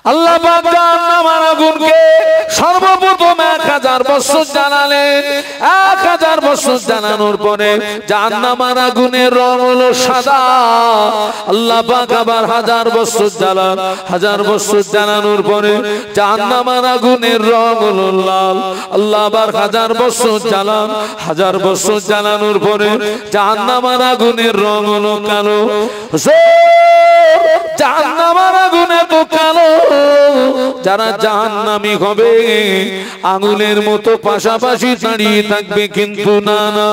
আল্লাহ পাক জাহান্নামের আগুনকে সর্বপ্রথম 1000 বছর জ্বালালেন। 1000 বছর জ্বালানোর পরে জাহান্নামের আগুনের রং হলো সাদা। আল্লাহ পাক আবার 1000 বছর জ্বালান। 1000 বছর জ্বালানোর পরে জাহান্নামের আগুনের রং হলো লাল। আল্লাহ আবার 1000 বছর জ্বালান। 1000 বছর জ্বালানোর পরে জাহান্নামের আগুনের রং হলো কালো। জাহান্নামের আগুনে তো কালো, যারা জাহান্নামী হবে আগুনের মতো পাশাপাশি দাঁড়িয়ে থাকবে, কিন্তু না না,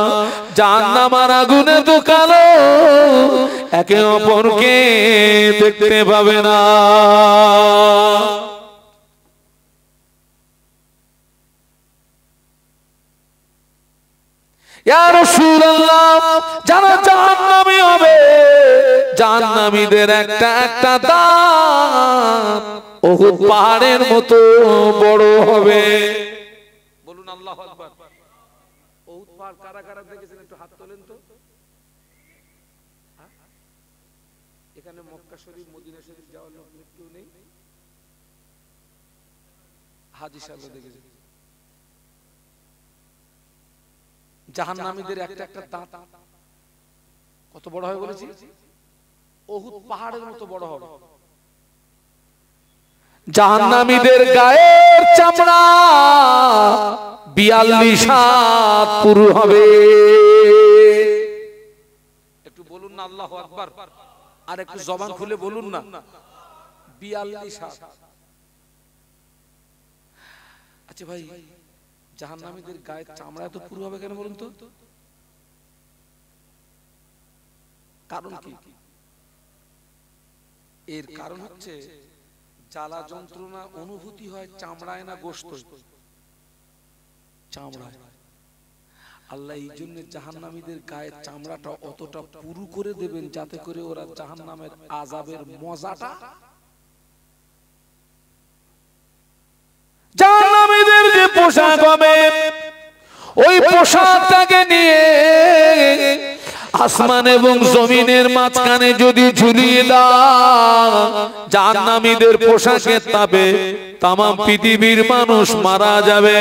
জাহান্নামের আগুনে তো কালো, একে অপরকে দেখতে পাবে না। ইয়া রাসূলুল্লাহ, যারা জাহান্নামী হবে জাহান্নামীদের একটা একটা দাঁত উহুদ পাহাড়ের মতো বড় হবে। বলুন আল্লাহু আকবার। উহুদ পাহাড় কারা কারা দেখেছেন একটু হাত তোলেন তো। এখানে মক্কা শরীফ মদিনা শরীফ যাওয়ার লোক কেউ নেই? হাজী সাহেব দেখেছেন। জাহান্নামীদের একটা একটা দাঁত কত বড় হবে বলেছি? উহুদ পাহাড়ের মতো বড় হবে। জাহান্নামীদের গায়ের চামড়া 42 হাত পুরু হবে। একটু বলুন না আল্লাহু আকবার, আর একটু জবান খুলে বলুন না 42 হাত। আচ্ছা ভাই, জাহান্নামীদের গায়ের চামড়া এত পুরু হবে কেন বলুন তো? কারণ কি? এর কারণ হচ্ছে জ্বালা যন্ত্রণা অনুভূতি হয় চামড়ায় না গোশত? চামড়ায়। আল্লাহ এই জন্য জাহান্নামীদের গায়ের চামড়াটা অতটা পুরু করে দেবেন যাতে করে ওরা জাহান্নামের আযাবের মজাটা, জাহান্নামীদের যে পোশাক হবে ওই পোশাকটাকে নিয়ে আসমান এবং জমিনের মাঝখানে যদি ঝুলিয়ে দাও, জাহান্নামীদের পোশাকের তাপে তাম পৃথিবীর মানুষ মারা যাবে।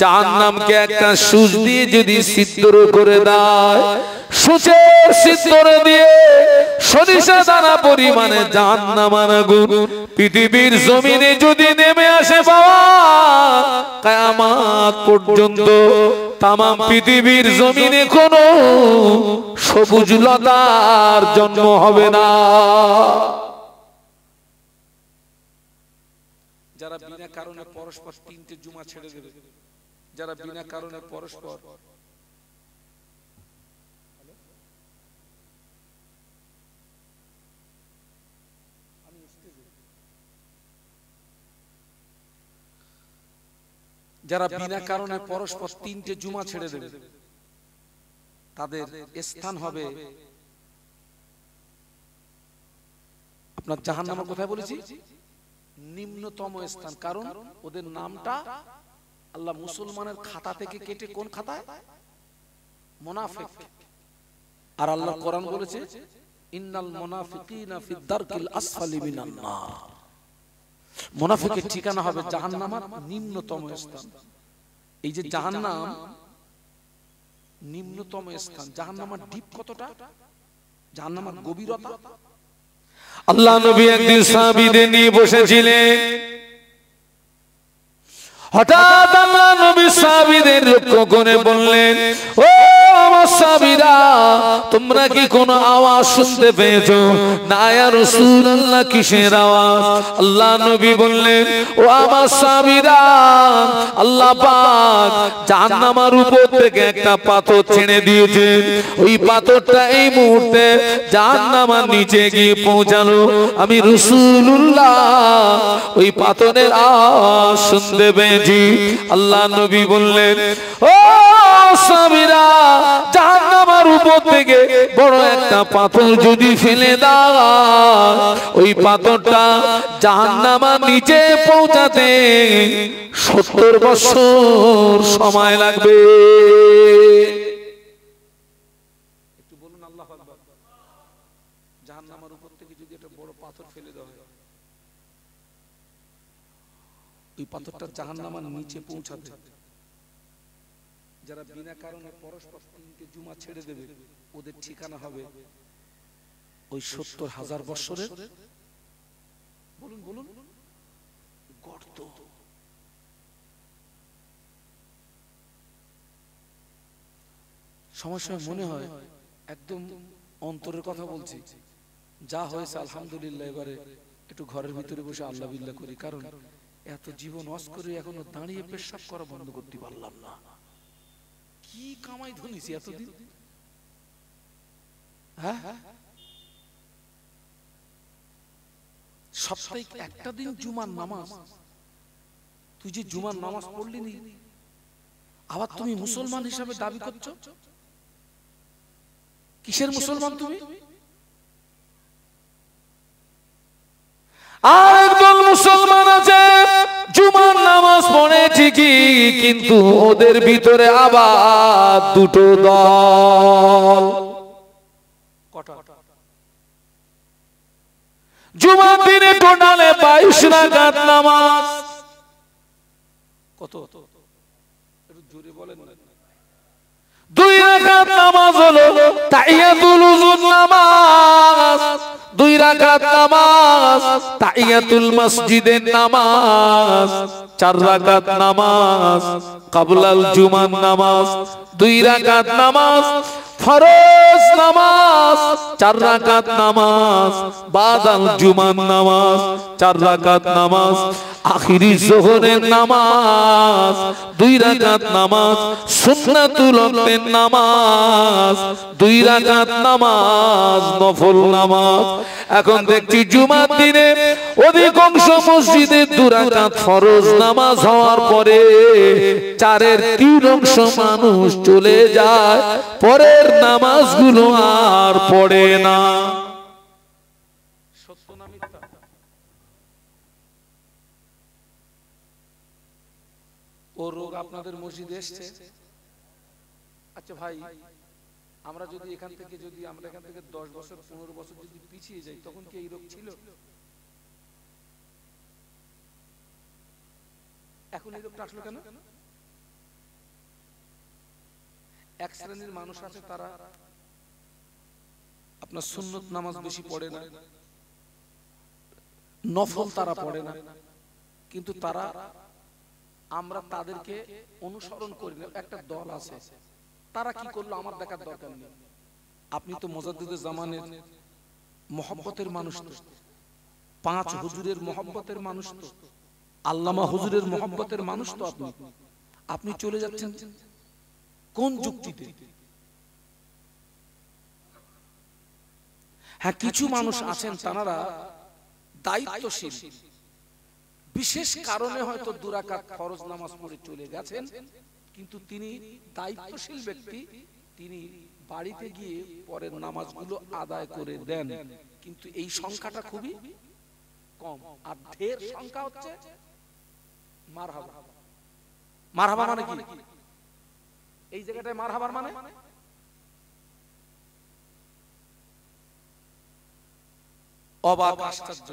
জাহান্নামকে একটা সূচ দিয়ে যদি ছিদ্র করে দেয়, সূচের ছিদ্র দিয়ে সরিষা দানা পরিমাণে জাহান্নামের আগুন পৃথিবীর জমিনে যদি নেমে আসে বাবা, কিয়ামত পর্যন্ত তাম পৃথিবীর জমিনে কোনো সবুজ লতার জন্ম হবে না। যারা বিনা কারণে পরস্পর 3টে জুমা ছেড়ে দেবে, যারা বিনা কারণে পরস্পর যারা বিনা কারণে পরস্পর 3টে জুমা ছেড়ে দেবে, তাদের স্থান হবে আপনার জাহান্নামে। কোথায় বলেছি? নিম্নতম স্থান। কারণ ওদের নামটা আল্লাহ মুসলমানের খাতা থেকে কেটে কোন খাতায়? মুনাফিক। আর আল্লাহ কোরআন বলেছে ইন্নাল মুনাফিকিনা ফি দারকিল আসফালি মিনান নার। মুনাফিকের ঠিকানা হবে জাহান্নামের নিম্নতম স্থান। এই যে জাহান্নাম নিম্নতম স্থান, জাহান্নামের ডিপ কতটা, জাহান্নামের গভীরতা। আল্লাহ নবী একদিন সাহাবীদের নিয়ে বসেছিলেন। হঠাৎ আল্লাহ নবী সাহাবীদের লক্ষ্য করে বললেন, ও আমার সাহাবীরা, তোমরা কি কোনো আওয়াজ শুনতে পেয়েছো? না ইয়া রাসূলুল্লাহ, কিসের আওয়াজ? আল্লাহ নবী বললেন, ও আমার সাহাবীরা, আল্লাহ পাক জাহান্নামের উপর থেকে একটা পাথর ছেড়ে দিয়েছেন। ওই পাথরটা এই মুহূর্তে জাহান্নামের নিচে গিয়ে পৌঁছালো। আমি রাসূলুল্লাহ ওই পাথরের আওয়াজ শুনতে পেয়েছি। আল্লাহ নবী বললেন, ও সাহাবীরা, জাহান্নামের উপর থেকে বড় একটা পাথর যদি ফেলে দাও, ওই পাথরটা জাহান্নামের নিচে পৌঁছাতে 70 বছর সময় লাগবে। একটু বলুন আল্লাহু আকবার। জাহান্নামের উপর থেকে যদি একটা বড় পাথর ফেলে দেওয়া হয় ওই পাথরটা জাহান্নামের নিচে পৌঁছাবে। যারা বিনা কারণে পরস্পর তিনটে জুমা ছেড়ে দেবে ওদের ঠিকানা হবে ওই ৭০,০০০ বছরের বলুন বলুন গর্ত। সময় সময় মনে হয় একদম অন্তরের কথা বলছি, যা হয়েছে আলহামদুলিল্লাহ, এবারে একটু ঘরের ভিতরে বসে আল্লাহ বিল্লাহ করি, কারণ এত জীবন ওয়াজ করে এখনো দাঁড়িয়ে পেশাব করা বন্ধ করতে পারলাম না। কি কামাই ধরেছি এতদিন, হ্যাঁ? সপ্তাহে একটা দিন জুমার নামাজ, তুই যে জুমার নামাজ পড়লি নি, আবার তুমি মুসলমান হিসাবে দাবি করছো? কিসের মুসলমান তুমি? আর একদল মুসলমান আছে জুমার নামাজ পড়ে ঠিকই, কিন্তু ওদের ভিতরে আবার দুটো দল। জুমার দিনে টোটালে 22 রাকাত নামাজ। কত? একটু জোরে বলেন। 2 রাকাত নামাজ হলো তাহিয়াতুল উযুর নামাজ, 2 রাকাত নামাজ তাহিয়াতুল মসজিদের নামাজ, 4 রাকাত নামাজ ক্বাবলাল জুমার নামাজ, 2 রাকাত নামাজ ফরজ নামাজ, 4 রাকাত নামাজ বাদাল জুমার নামাজ, 4 রাকাত নামাজ আখিরি যোহরের নামাজ, 2 রাকাত নামাজ সুন্নাতুল ওয়াক্তের নামাজ, 2 রাকাত নামাজ নফল নামাজ। এখন দেখছি জুমার দিনে অধিকাংশ মসজিদে 2 রাকাত ফরজ নামাজ হওয়ার পরে 4-এর 3 অংশ মানুষ চলে যায়, পরের নামাজগুলো আর পড়ে না। সত্য না মিথ্যা? ও রোগ আপনাদের মসজিদে এসছে? আচ্ছা ভাই, আমরা যদি এখান থেকে 10 বছর 15 বছর যদি পিছিয়ে যাই, তখন কি এই রোগ ছিল? এখন এই রোগটা আসলো কেন? এক শ্রেণীর মানুষ আছে, তারা আপনার সুন্নত নামাজ বেশি পড়ে না, নফল তারা পড়ে না, কিন্তু তারা, আমরা তাদেরকে অনুসরণ করি না। একটা দল আছে, তারা কি করলো আমার দেখার দরকার নেই। আপনি তো মুজাদ্দিদে জামানের মহব্বতের মানুষ, তো 5 হুজুরের মহব্বতের মানুষ, তো আল্লামা হুজুরের মহব্বতের মানুষ, তো আপনি চলে যাচ্ছেন কোন যুক্তিতে? হ্যাঁ, কিছু মানুষ আছেন তারা দায়িত্বশীল, বিশেষ কারণে হয়তো 2 রাকাত ফরজ নামাজ পড়ে চলে গেছেন, কিন্তু তিনি দায়িত্বশীল ব্যক্তি, তিনি বাড়িতে গিয়ে পরের নামাজগুলো আদায় করে দেন, কিন্তু এই সংখ্যাটা খুবই কম। আর ঢের সংখ্যা হচ্ছে মারহাবা। মারহাবা মানে কি? এই জায়গাটায় মারহাবার মানে অবাক আশ্চর্য।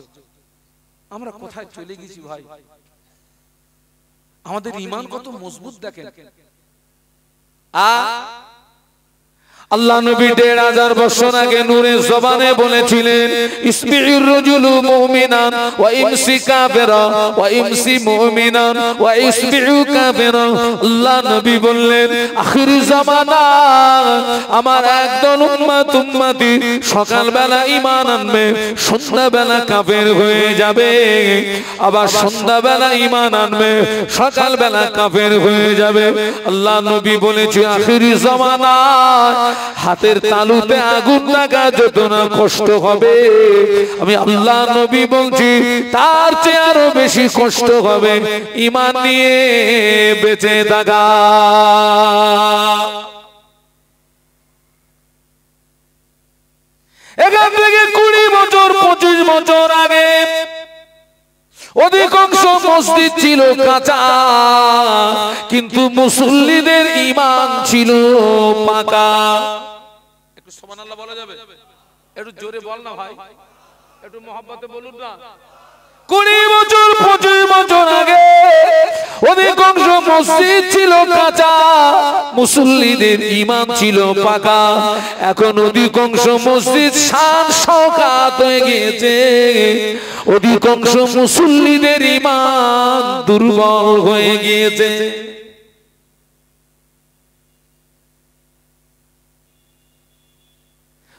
আমরা কোথায় চলে গেছি ভাই? আমাদের ঈমান কত মজবুত দেখেন। আল্লাহ নবী 1500 বছর আগে নূরের জবানে বলেছিলেন, ইসবিউর রাজুলু মুমিনান ওয়া ইমসি কাফিরা ওয়া ইমসি মুমিনান ওয়া ইসবিউ কাফিরা। আল্লাহ নবী বললেন, আখিরি জামানা আমার একদল উম্মতি সকালবেলা ঈমান আনবে, সন্ধ্যাবেলা কাফের হয়ে যাবে, আবার সন্ধ্যাবেলা ঈমান আনবে, সকালবেলা কাফের হয়ে যাবে। আল্লাহ নবী বলেছে, আখিরি জামানা হাতের তালুতে আগুন লাগা যত না কষ্ট হবে, আমি আল্লাহ নবী বলছি তার চেয়ে আরো বেশি কষ্ট হবে ঈমান নিয়ে বেঁচে থাকা। এখান থেকে 20 বছর 25 বছর আগে অধিকাংশ মসজিদ ছিল কাঁচা, কিন্তু মুসল্লিদের ঈমান ছিল পাকা। একটু সুবহানাল্লাহ বলা যাবে? একটু জোরে বল না ভাই, একটু মহব্বতে বলুন না। 20 বছর 25 বছর আগে মসজিদ ছিল কাঁচা, মুসল্লিদের ইমাম ছিল পাকা। এখন অধিকাংশ মসজিদ শান শওকাত হয়ে গিয়েছে, অধিকাংশ মুসল্লিদের ইমান দুর্বল হয়ে গিয়েছে।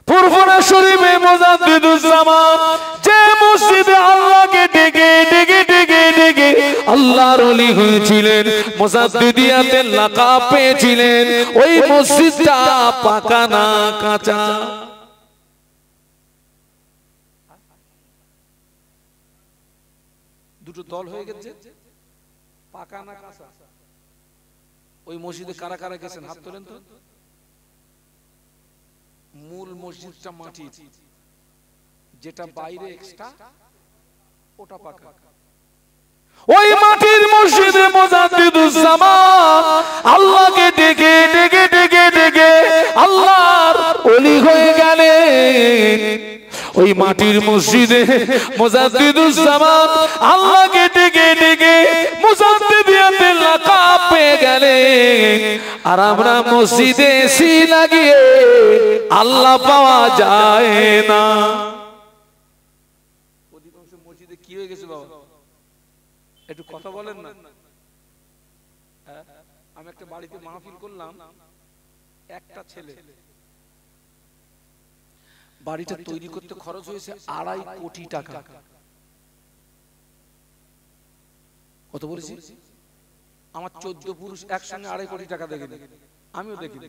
ফুরফুরা শরীফে মুজাদ্দিদুজ্জামান যে মসজিদে আল্লাহকে ডেকে ডেকে ডেকে ডেকে আল্লাহর ওলি হয়েছিলেন, মুজাদ্দিদিয়াতের লাকাব পেয়েছিলেন, ওই মসজিদটা পাকা না কাঁচা? দুটো দল হয়ে গেছে, পাকা না কাঁচা? ওই মসজিদে কারা কারা গেছেন হাত তোলেন তো। মূল মসজিদটা মাটির, যেটা বাইরে এক্সট্রা ওটা পাকা। ওই মাটির মসজিদে মুজাদ্দিদুজ্জামান আল্লাহকে ডেকে ডেকে ডেকে ডেকে আল্লাহর ওলি হয়ে গেলেন। ওই মাটির মসজিদে মুজাদ্দিদুজ্জামান আল্লাহকে ডেকে ডেকে মুজাদ্দিদিয়াতের লাকাব পেয়ে গেলেন। আর আমরা মসজিদে এসি লাগিয়ে আল্লাহ পাওয়া যায় না। অধিকাংশ মসজিদে কি হয়ে গেছে বাবা, একটু কথা বলেন না। আমি একটা বাড়িতে মাহফিল করলাম, একটা ছেলে, বাড়িটা তৈরি করতে খরচ হয়েছে 2.5 কোটি টাকা। কত বলেছি? আমার 14 পুরুষ একসঙ্গে 2.5 কোটি টাকা দেখে, আমিও দেখি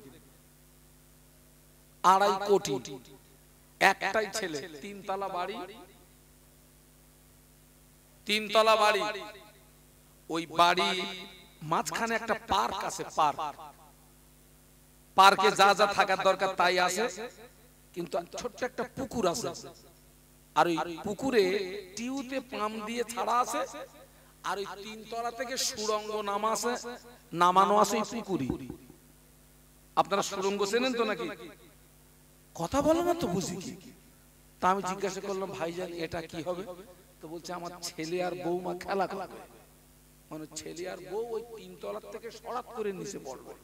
2.5 কোটি। একটাই ছেলে, 3 তলা বাড়ি, 3 তলা বাড়ি। ওই বাড়ি মাঝখানে একটা পার্ক আছে, পার্কে যা যা থাকার দরকার তাই আছে, কিন্তু ছোট্ট একটা পুকুর আছে। আর ওই পুকুরে টিউতে পাম্প দিয়ে ছাড়া আছে, আর ওই 3 তলা থেকে সুড়ঙ্গ নামানো আছে ওই পুকুরি। আপনারা সুড়ঙ্গ চেনেন তো নাকি? কথা বলে না তো, বুঝি কি? তা আমি জিজ্ঞাসা করলাম, ভাইজান এটা কি হবে? তো বলছে আমার ছেলে আর বৌমা খেলা করবে, মানে ছেলে আর বউ ওই 3 তলা থেকে সরাত করে নিচে পড়বে।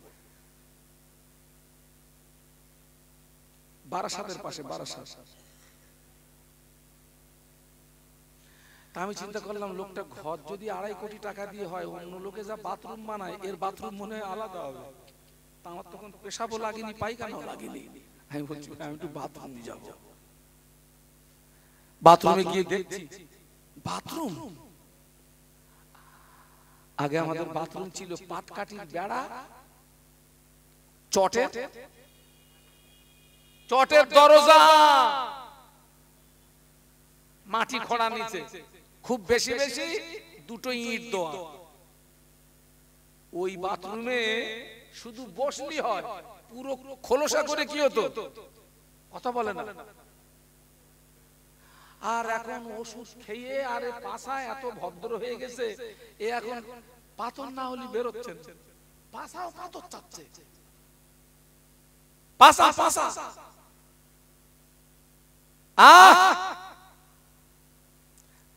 বারাসাতের পাশে, বারাসাত। তা আমি চিন্তা করলাম, লোকটা ঘর যদি 2.5 কোটি টাকা দিয়ে হয়, অন্য লোকে যা বাথরুম বানায় এর বাথরুম মনে হয় আলাদা হবে। তা আমার তখন পেশাবও লাগেনি, পায়খানাও লাগেনি। আমি বলছি আমি একটু বাথরুমে যাব। বাথরুমে গিয়ে দেখছি বাথরুম, আগে আমাদের বাথরুম ছিল পাটকাঠির বেড়া, চটের দরজা, মাটি খোঁড়া নিচে, খুব বেশি বেশি 2টো ইট দেওয়া। ওই বাথরুমে শুধু বসলি হয়, পুরো খোলসা করে কি হতো? কথা বলে না। আর এখন ওষুধ খেয়ে আরে পাছা এত ভদ্র হয়ে গেছে, এ এখন পাথর না হলে বেরোচ্ছে, পাছাও পাথর চাচ্ছে, পাছা পাছা।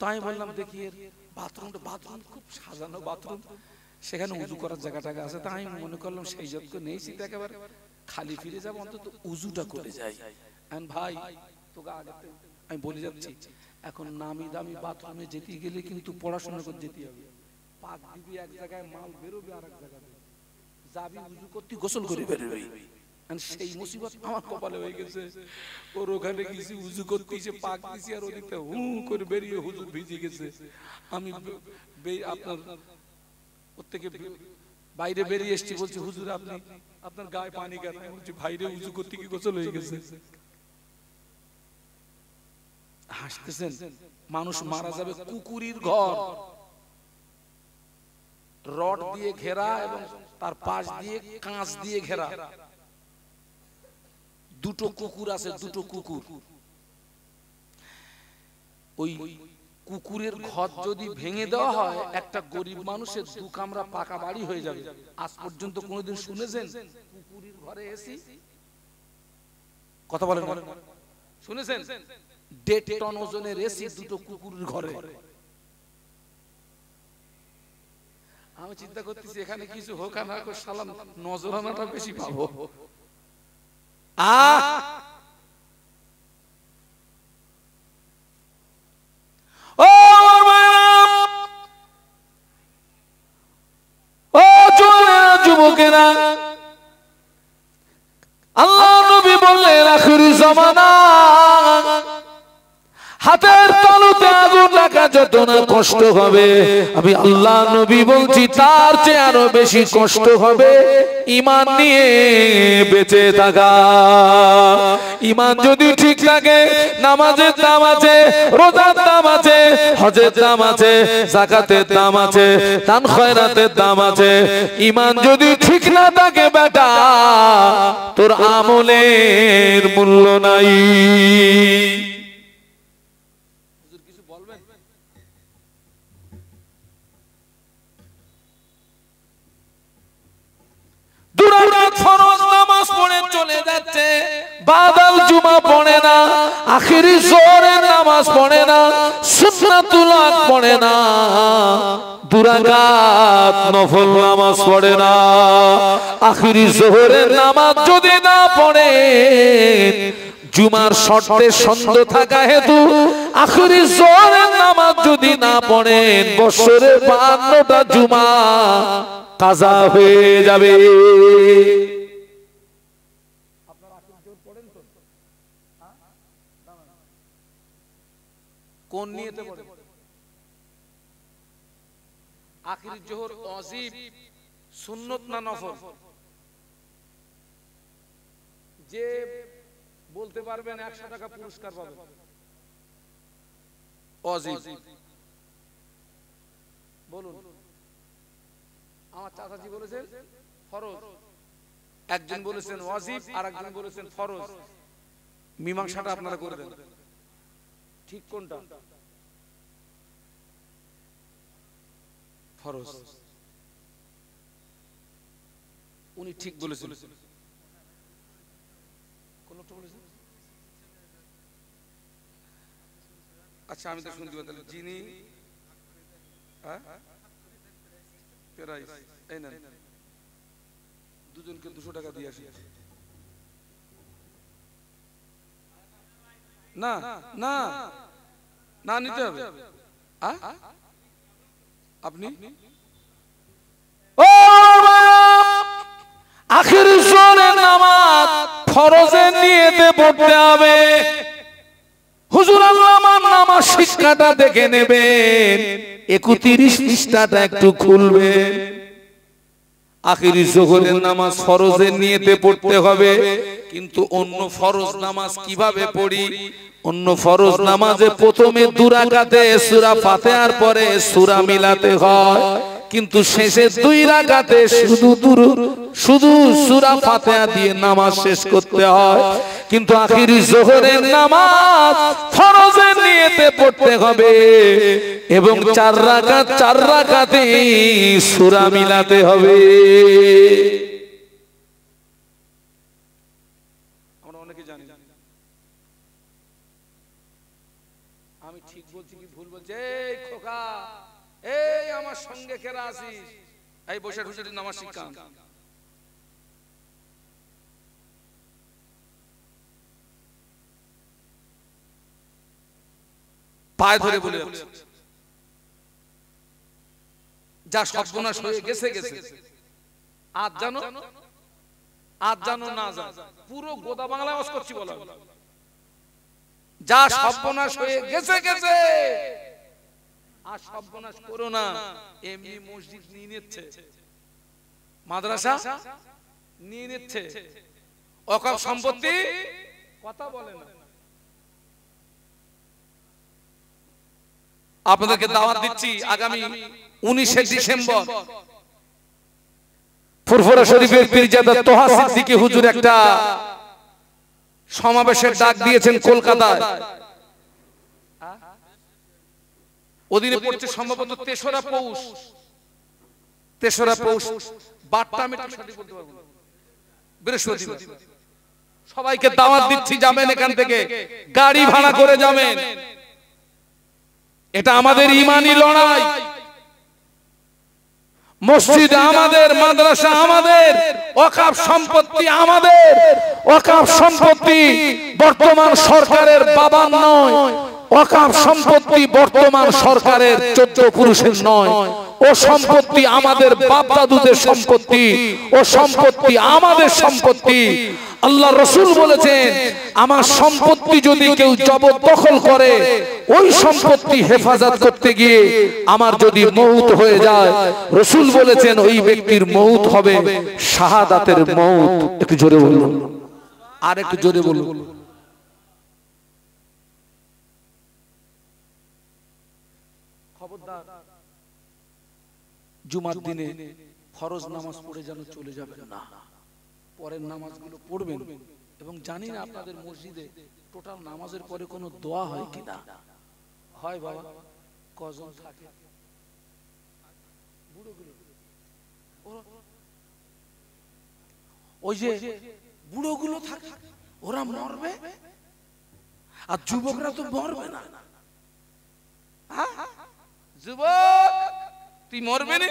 তাই বললাম দেখি এর বাথরুম খুব সাজানো বাথরুম, সেখানে উজু করার জায়গাটা আছে। তাই আমি মনে করলাম সেই যত্ন নেই, শীত একেবারে খালি ফিরে যাবো, অন্তত উজুটা করে যাই। ভাই তোকে আগে আমি বলে যাচ্ছি, এখন নামি দামি বাথরুমে যেতে গেলে কিন্তু পড়াশোনা করে যেতে হবে। পাক দিবি এক জায়গায়, মাল বেরোবে আর এক জায়গায়, যাবি উজু করতে গোসল করে বেরোবে। সেই মুসিবত আমার কপালে হয়ে গেছে। ওর ওখানে গেছি উজু করতে, পাক দিছি, আর ওদিকটা হু করে বেরিয়ে হুজুর ভিজে গেছে। আমি আপনার ওর থেকে বাইরে বেরিয়ে এসছি, বলছি হুজুর আপনি আপনার গায়ে পানি কেন? বলছি বাইরে উজু করতে কি গোসল হয়ে গেছে। হাসতেছেন, মানুষ মারা যাবে, কুকুরির ঘর রড দিয়ে ঘেরা এবং তার পাশ দিয়ে কাঁচ দিয়ে ঘেরা। 2টো কুকুর আছে, 2টো কুকুর। ওই কুকুরের ঘর যদি ভেঙে দেওয়া হয়, একটা গরিব মানুষের 2 কামরা পাকা বাড়ি হয়ে যাবে। আজ পর্যন্ত কোনোদিন শুনেছেন কুকুরের ঘরে এসি? কথা বলেন, শুনেছেন? 1.5 টন ওজনের এসি 2টো কুকুরের ঘরে। আমি চিন্তা করতেছি এখানে কিছু হোক আর না হোক সালাম নজরানাটা বেশি পাবো। ও আমার ভাইরা, ও যুবকেরা, আল্লাহ নবী বললেন আখিরি জামানা হাতের তালুতে আগুন লাগা যত না কষ্ট হবে, আমি আল্লাহ নবী বলছি তার চেয়ে আরো বেশি কষ্ট হবে ঈমান নিয়ে বেঁচে থাকা। ঈমান যদি ঠিক থাকে, নামাজের দাম আছে, রোজার দাম আছে, হজের দাম আছে, যাকাতের দাম আছে, দান খয়রাতের দাম আছে। ঈমান যদি ঠিক না থাকে বেটা, তোর আমলের মূল্য নাই। ফরজ নামাজ পড়ে চলে যাচ্ছে, বাদাল জুমা পড়ে না, আখিরি জোহরের নামাজ পড়ে না, সুন্নাতুল ওয়াদ পড়ে না, দুরাকাত নফল নামাজ পড়ে না। আখিরি জোহরের নামাজ যদি না পড়ে, জুমার শর্তে সন্দেহ থাকা হেতু আখিরি জোহরের নামাজ যদি না পড়েন, বছরে 52টা জুমা কাজা হয়ে যাবে। কোন নিয়তে পড়ে? আখিরি জোহর ওয়াজিব, সুন্নত না নফল? যে বলতে পারবেন 100 টাকা পুরস্কার পাবেন। ওয়াজিব বলুন। আমার চাচাজি বলেছেন ফরজ, একজন বলেছেন ওয়াজিব আর একজন বলেছেন ফরজ। মীমাংসাটা আপনারা করে দেন, ঠিক কোনটা? ফরজ। উনি ঠিক বলেছেন। কোন লোকটা বলেছেন? আচ্ছা আমি তো শুনতে পাচ্ছি। যিনি দুজনকে 200 টাকা দিয়ে আসি। না না না, নিতে হবে। আপনি আখিরি জোহরের নামাজ ফরজের নিয়তে পড়তে হবে। হুজুর আল্লাহ আমার নামাজ শিক্ষাটা দেখে নেবেন, 31 পৃষ্ঠাটা একটু খুলবেন। আখিরি জোহরের নামাজ ফরজের নিয়তে পড়তে হবে, কিন্তু অন্য ফরজ নামাজ কিভাবে পড়ি? অন্য ফরজ নামাজে প্রথমে 2 রাকাতে সূরা ফাতিহার পরে সূরা মিলাতে হয়, কিন্তু শেষে 2 রাকাতে শুধু সূরা ফাতিহা দিয়ে নামাজ শেষ করতে হয়। কিন্তু আখিরি জোহরের নামাজ ফরজের নিয়তে পড়তে হবে এবং 4 রাকাতে সূরা মিলাতে হবে। আমরা অনেকে জানি। আমি ঠিক বলছি কি ভুল বলছি? এই খোকা, এই আমার সঙ্গে কেরা আছিস? এই বসে বসে নামাজ শিক্ষা। পায়ে ধরে বলে যাচ্ছে, যা সর্বনাশ হয়ে গেছে গেছে। আজ জানো না জানো, পুরো গোদা বাংলা আওয়াজ করছি বলা, যা সর্বনাশ হয়ে গেছে গেছে। আর সর্বনাশ করো না। এমনি মসজিদ নিয়ে নিচ্ছে, মাদ্রাসা নিয়ে নিচ্ছে, ওয়াকফ সম্পত্তি কথা বলে না। আপনাদেরকে দাওয়াত দিচ্ছি আগামী 19শে ডিসেম্বর ফুরফুরা শরীফের পীরজাদা তোহা সিদ্দিকী হুজুর একটা সমাবেশের ডাক দিয়েছেন কলকাতায়। ওদিনে পড়ছে সম্ভবত 3রা পৌষ। বারটা আমি সঠিক বলতে পারবো না, বৃহস্পতিবার। সবাইকে দাওয়াত দিচ্ছি, যাবেন এখান থেকে, গাড়ি ভাড়া করে যাবেন। এটা আমাদের ঈমানি লড়াই। মসজিদ আমাদের, মাদ্রাসা আমাদের, ওয়াকফ সম্পত্তি আমাদের। ওয়াকফ সম্পত্তি বর্তমান সরকারের বাবার নয়, ওয়াকফ সম্পত্তি বর্তমান সরকারের 14 পুরুষের নয়। ও সম্পত্তি আমাদের বাপ দাদুদের সম্পত্তি, ও সম্পত্তি আমাদের সম্পত্তি। আল্লাহ রাসূল বলেছেন, আমার সম্পত্তি যদি কেউ জবরদখল করে, ওই সম্পত্তি হেফাজত করতে গিয়ে আমার যদি মওত হয়ে যায়, রাসূল বলেছেন ওই ব্যক্তির মওত হবে শাহাদাতের মওত। একটু জোরে বলুন, আর একটু জোরে বলুন। খবরদার, জুমার দিনে ফরজ নামাজ পড়ে যেন চলে যাবেন না। পরের নামাজগুলো পড়বেন। এবং জানি না আপনাদের মসজিদে টোটাল নামাজের পরে কোনো দোয়া হয় কিনা। হয় বাবা? কজন থাকে? ওই যে বুড়োগুলো থাকে, ওরা মরবে, আর যুবকরা তো মরবে না। যুবক তুই মরবে না?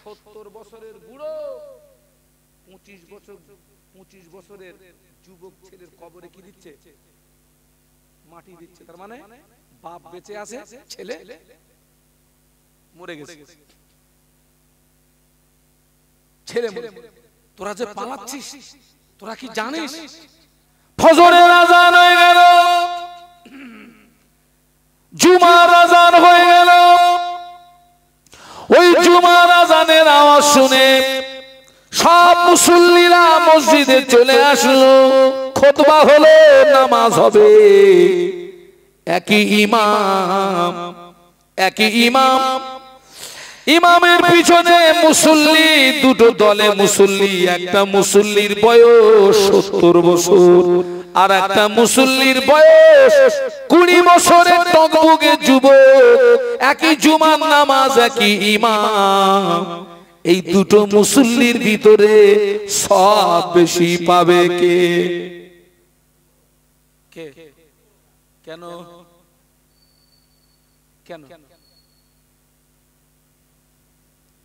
70 বছরের বুড়ো 25 বছরের যুবক ছেলের কবরে কি দিচ্ছে? মাটি দিচ্ছে। তার মানে বাপ বেঁচে আছে, ছেলে মরে গেছে। ছেলে তোরা যে পালাচ্ছিস, তোরা কি জানিস ফজরের আযান হয়ে গেল, জুমার আযান হয়ে গেল। ওই জুমার আযানের আওয়াজ শুনে সব মুসল্লিরা মসজিদে চলে আসলো। খুতবা হলো, নামাজ হবে। একই ইমাম, ইমামের পিছনে মুসল্লি, দুটো দলে মুসল্লি। একটা মুসল্লির বয়স 70 বছর, আর একটা মুসল্লির বয়স 20 বছরের টকবগে যুবক। একই জুমার নামাজ, একই ইমাম। এই দুটো মুসল্লির ভিতরে সব বেশি পাবে কে? কেন?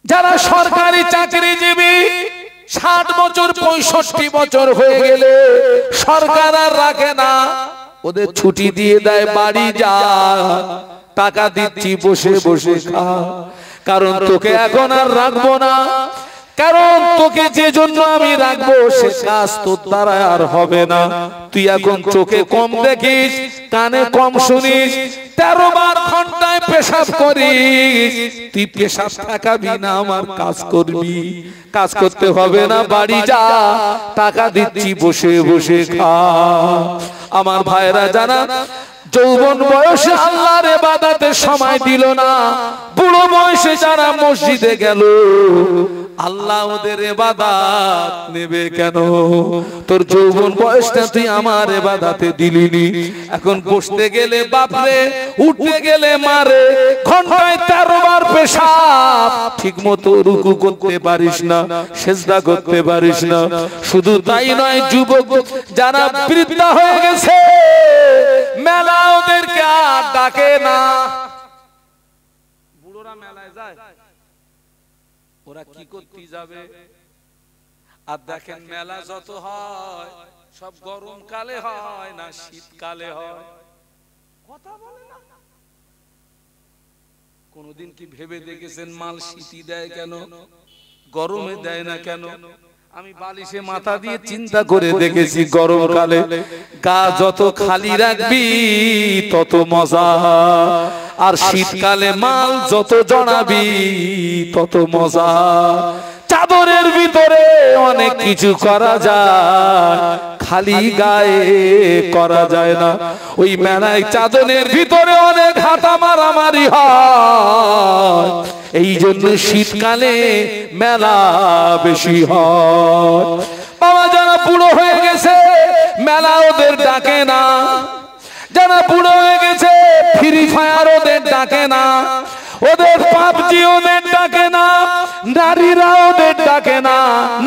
যারা সরকারি চাকরিজীবী, 60 বছর 65 বছর হয়ে গেলে সরকার আর রাখে না, ওদের ছুটি দিয়ে দেয়, বাড়ি যা, টাকা দিচ্ছি, বসে বসে খা। কারণ তোকে এখন আর রাখবো না, কারণ তোকে যে জন্য আমি রাখবো সে কাজ তোর দ্বারা আর হবে না। তুই এখন চোখে কম দেখিস, কানে কম শুনিস, 13 বার ঘন্টায় পেশাব করিস। তুই পেশাব ঠেকাবি না, আমার কাজ করবি। কাজ করতে হবে না, বাড়ি যা, টাকা দিচ্ছি, বসে বসে খা। আমার ভাইরা জানা, যৌবন বয়সে আল্লাহর ইবাদতে সময় দিল না, বুড়ো বয়সে যারা মসজিদে গেল, আল্লাহ ওদের ইবাদত নেবে কেন? তোর যৌবন বয়সটা তুই আমার ইবাদতে দিলিনি। এখন বসতে গেলে বাপরে, উঠতে গেলে মারে, ঘন্টায় 13 বার পেশাব, ঠিক মতো রুকু করতে পারিস না, সিজদা করতে পারিস না। শুধু তাই নয়, যুবক যারা বৃদ্ধা হয়ে গেছে, মেলা ওদেরকে আর ডাকে না। বুড়োরা মেলায় যায়, ওরা কি করতে যাবে? আর দেখেন মেলা যত হয় সব গরমকালে হয় না শীতকালে হয়? কথা বলে না। কোনদিন কি ভেবে দেখেছেন মাল শীতই দেয় কেন, গরমে দেয় না কেন? আমি বালিশে মাথা দিয়ে চিন্তা করে দেখেছি, গরমকালে গা যত খালি রাখবি তত মজা, আর শীতকালে মাল যত জড়াবি তত মজা। চাদরের ভিতরে অনেক কিছু করা যায়, খালি গায়ে করা যায় না। ওই মেলায় চাদরের ভিতরে অনেক হাতা মারামারি হয়, এই জন্য শীতকালে মেলা বেশি হয়। বাবা, যারা বুড়ো হয়ে গেছে মেলা ওদের ডাকে না, যারা বুড়ো হয়ে গেছে ফ্রি ফায়ার ওদের ডাকে না, ওদের পাবজি ওদের ডাকে না, নারীরা ওদের ডাকে না।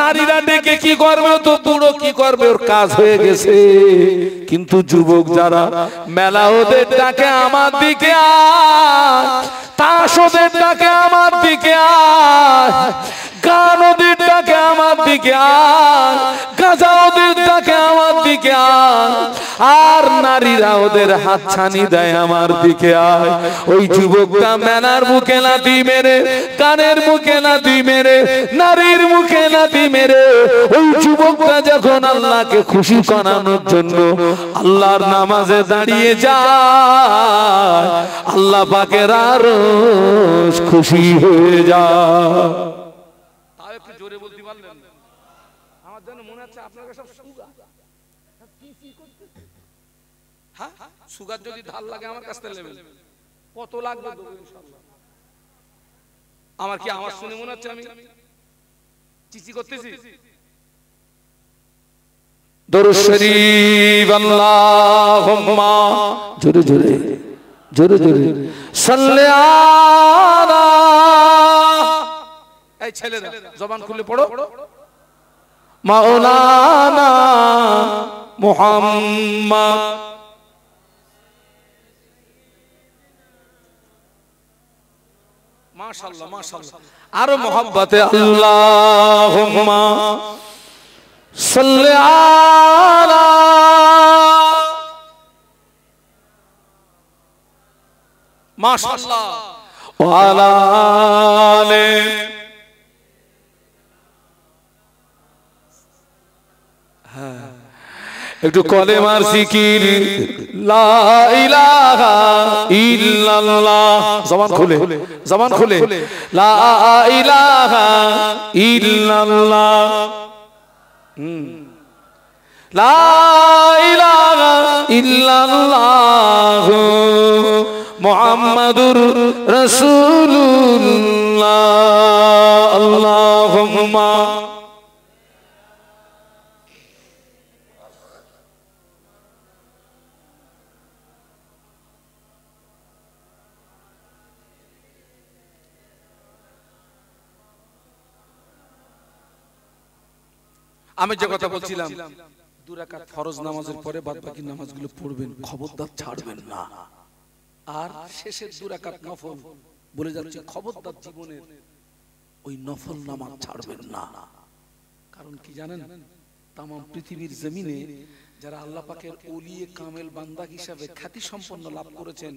নারীরা ডেকে কি করবে? তো বুড়ো কি করবে, ওর কাজ হয়ে গেছে। কিন্তু যুবক যারা, মেলা ওদের ডাকে আমার দিকে আয়, তাস ওদের ডাকে আমার দিকে আয়, গান নদীর ডাকে আমার দিকে আয়, গাঁজা ওদের ডাকে আমার দিকে আয়, আর নারীরা ওদের হাত ছানি দেয় আমার দিকে আয়। ওই যুবকটা মেলার মুখে লাথি মেরে, কানের মুখে লাথি মেরে, নারীর মুখে লাথি মেরে, ওই যুবকটা যখন আল্লাহকে খুশি করানোর জন্য আল্লাহর নামাজে দাঁড়িয়ে যায়, আল্লাহ পাকের আরো খুশি হয়ে যায়। তাও একটু জোরে বলতে পারলেন? আমার জন্য মনে হচ্ছে আপনার কাছে সব সুগার। হ্যাঁ, সুগার যদি ঢাল লাগে আমার কাছ থেকে নেবেন। কত লাগবে দেবো ইনশাআল্লাহ। আমার কি আওয়াজ শুনে মনে হচ্ছে আমি চিচি করতেছি? দরুদ শরীফ আল্লাহুম্মা জোরে জোরে জোরে জোরে সাল্লি আলা। এই ছেলেরা জবান খুলে পড়ো। মাওলানা মুহাম্মদ। মাশাআল্লাহ মাশাআল্লাহ। আরো মোহাব্বতে আল্লাহুম্মা সাল্লি আলা মাশাআল্লাহ ওয়া আলা আলি। একটু কলেমার জিকির লা ইলাহা ইল্লাল্লাহ। জবান খুলে, জবান খুলে, লা ইলাহা ইল্লাল্লাহ, লা ইলাহা ইল্লাল্লাহ মুহাম্মাদুর রাসূলুল্লাহ। আল্লাহুম্মা আমি যে কথা বলছিলাম, 2 রাকাত ফরজ নামাজের পরে বাদ বাকি নামাজগুলো পড়বেন, খবরদার ছাড়বেন না। আর শেষের 2 রাকাত নফল বলে যাচ্ছে, খবরদার জীবনের ওই নফল নামাজ ছাড়বেন না। কারণ কি জানেন, তাম পৃথিবীর জমিনে যারা আল্লাহ পাকের ওলিয়ে কামেল বান্দা হিসাবে খ্যাতি সম্পন্ন লাভ করেছেন,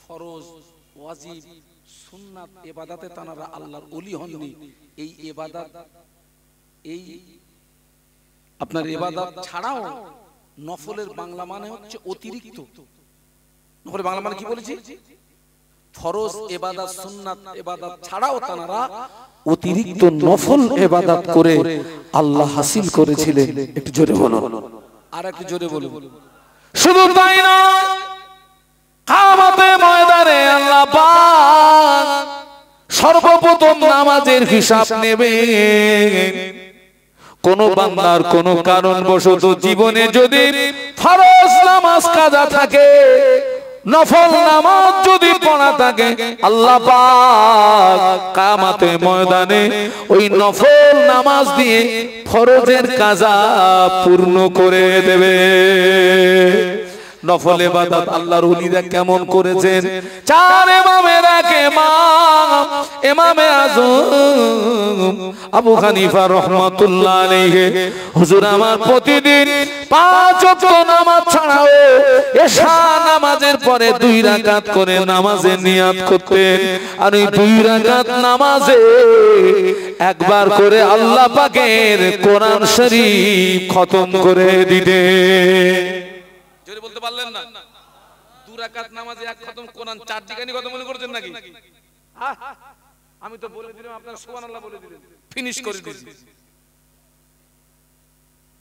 ফরজ, ওয়াজিব, সুন্নাত ইবাদতে তারা আল্লাহর ওলি হননি। এই ইবাদত, এই আপনার ইবাদত ছাড়াও নফলের বাংলা মানে হচ্ছে অতিরিক্ত। নফলের বাংলা মানে কি বলেছি? ফরজ ইবাদত, সুন্নাত ইবাদত ছাড়াও তারা অতিরিক্ত নফল ইবাদত করে আল্লাহ হাসিল করেছিলেন। একটু জোরে বলুন, আর একটু জোরে বলুন। শুধু তাই নয়, কিয়ামতের ময়দানে আল্লাহ পাক সর্বপ্রথম নামাজের হিসাব নেবেন। কোন বান্দার কোন কারণবশত জীবনে যদি ফরজ নামাজ কাজা থাকে, নফল নামাজ যদি পড়া থাকে, আল্লাহ পাক কিয়ামতের ময়দানে ওই নফল নামাজ দিয়ে ফরজের কাজা পূর্ণ করে দেবে। নফল ইবাদত আল্লাহর ওলিরা কেমন করেছেন? 4 ইমামের এক ইমাম, ইমামে আযম আবু হানিফা রাহমাতুল্লাহ আলাইহি, হুজুর আমার প্রতিদিন 5 ওয়াক্ত নামাজ ছাড়াও এশা নামাজের পরে 2 রাকাত করে নামাজে নিয়াত করতেন। আর ওই 2 রাকাত নামাজে একবার করে আল্লাহ পাকের কোরআন শরীফ খতম করে দিতেন। জোরে বলতে পারলেন না? 2 রাকাত নামাজে এক খতম কোরআন, 4 দিগানি কথা মনে করছেন নাকি? আমি তো বলে দিলাম, আপনারা সুবহানাল্লাহ বলে দিলেন, ফিনিশ করে দিয়েছি।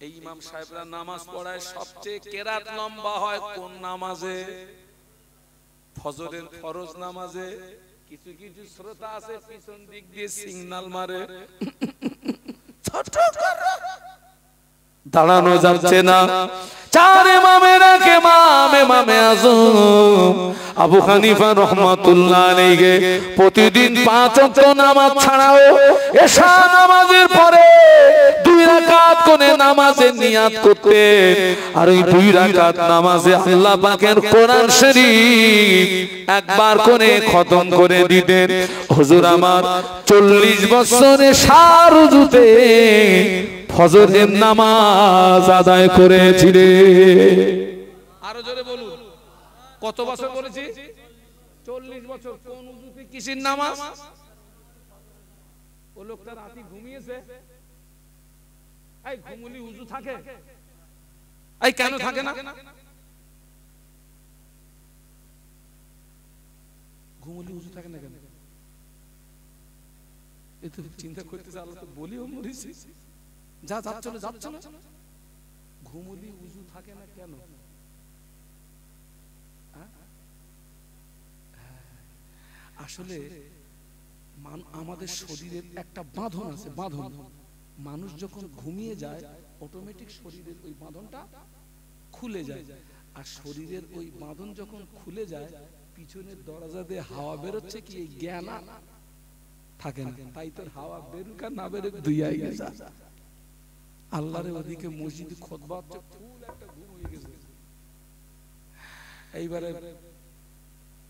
এই ইমাম সাহেবরা নামাজ পড়ায় সবচেয়ে কেরাত লম্বা হয় কোন নামাজে? ফজরের ফরজ নামাজে। কিছু কিছু শ্রোতা আছে পিছন দিক দিয়ে সিগন্যাল মারে, দাঁড়ানো যাচ্ছে না। 4 ইমামের এক ইমাম, ইমামে আযম আবু হানিফা রাহমাতুল্লাহ আলাইহি প্রতিদিন 5 ওয়াক্ত নামাজ ছাড়াও এশা নামাজের পরে 2 রাকাত করে নামাজের নিয়াত করতেন আর ওই 2 রাকাত নামাজে আল্লাহ পাকের কোরআন শরীফ একবার করে খতম করে দিতেন। হুজুর আমার 40 বছরে সারুজুতে ফজরের নামাজ আদায় করেছিলেন। আরো জোরে বলুন, কত বছর করেছি? 40 বছর। কোন উজুতে কিসের নামাজ? ও লোকটা রাতে ঘুমিয়েছে। এই ঘুমুলি উজু থাকে? এই কেন থাকে না? ঘুমুলি উজু থাকে না কেন? এই তো চিন্তা করতেছে, আল্লাহ তো বলিও মরিছি। যা যাচ্ছিল ঘুমুলি উজু থাকে না কেন? আসলে আমাদের শরীরের একটা বাঁধন আছে, বাঁধন। মানুষ যখন ঘুমিয়ে যায় অটোমেটিক শরীরের ওই বাঁধনটা খুলে যায়, আর শরীরের ওই বাঁধন যখন খুলে যায় পিছনের দরজা দিয়ে হাওয়া বেরোচ্ছে কি এই জ্ঞান থাকে না। তাই তোর হাওয়া বেরুক আর না বেরুক দুই আই গেছে। আল্লাহর ওদিকে মসজিদে খুতবা হচ্ছে, ফুল একটা ঘুম হয়ে গেছে। এইবারে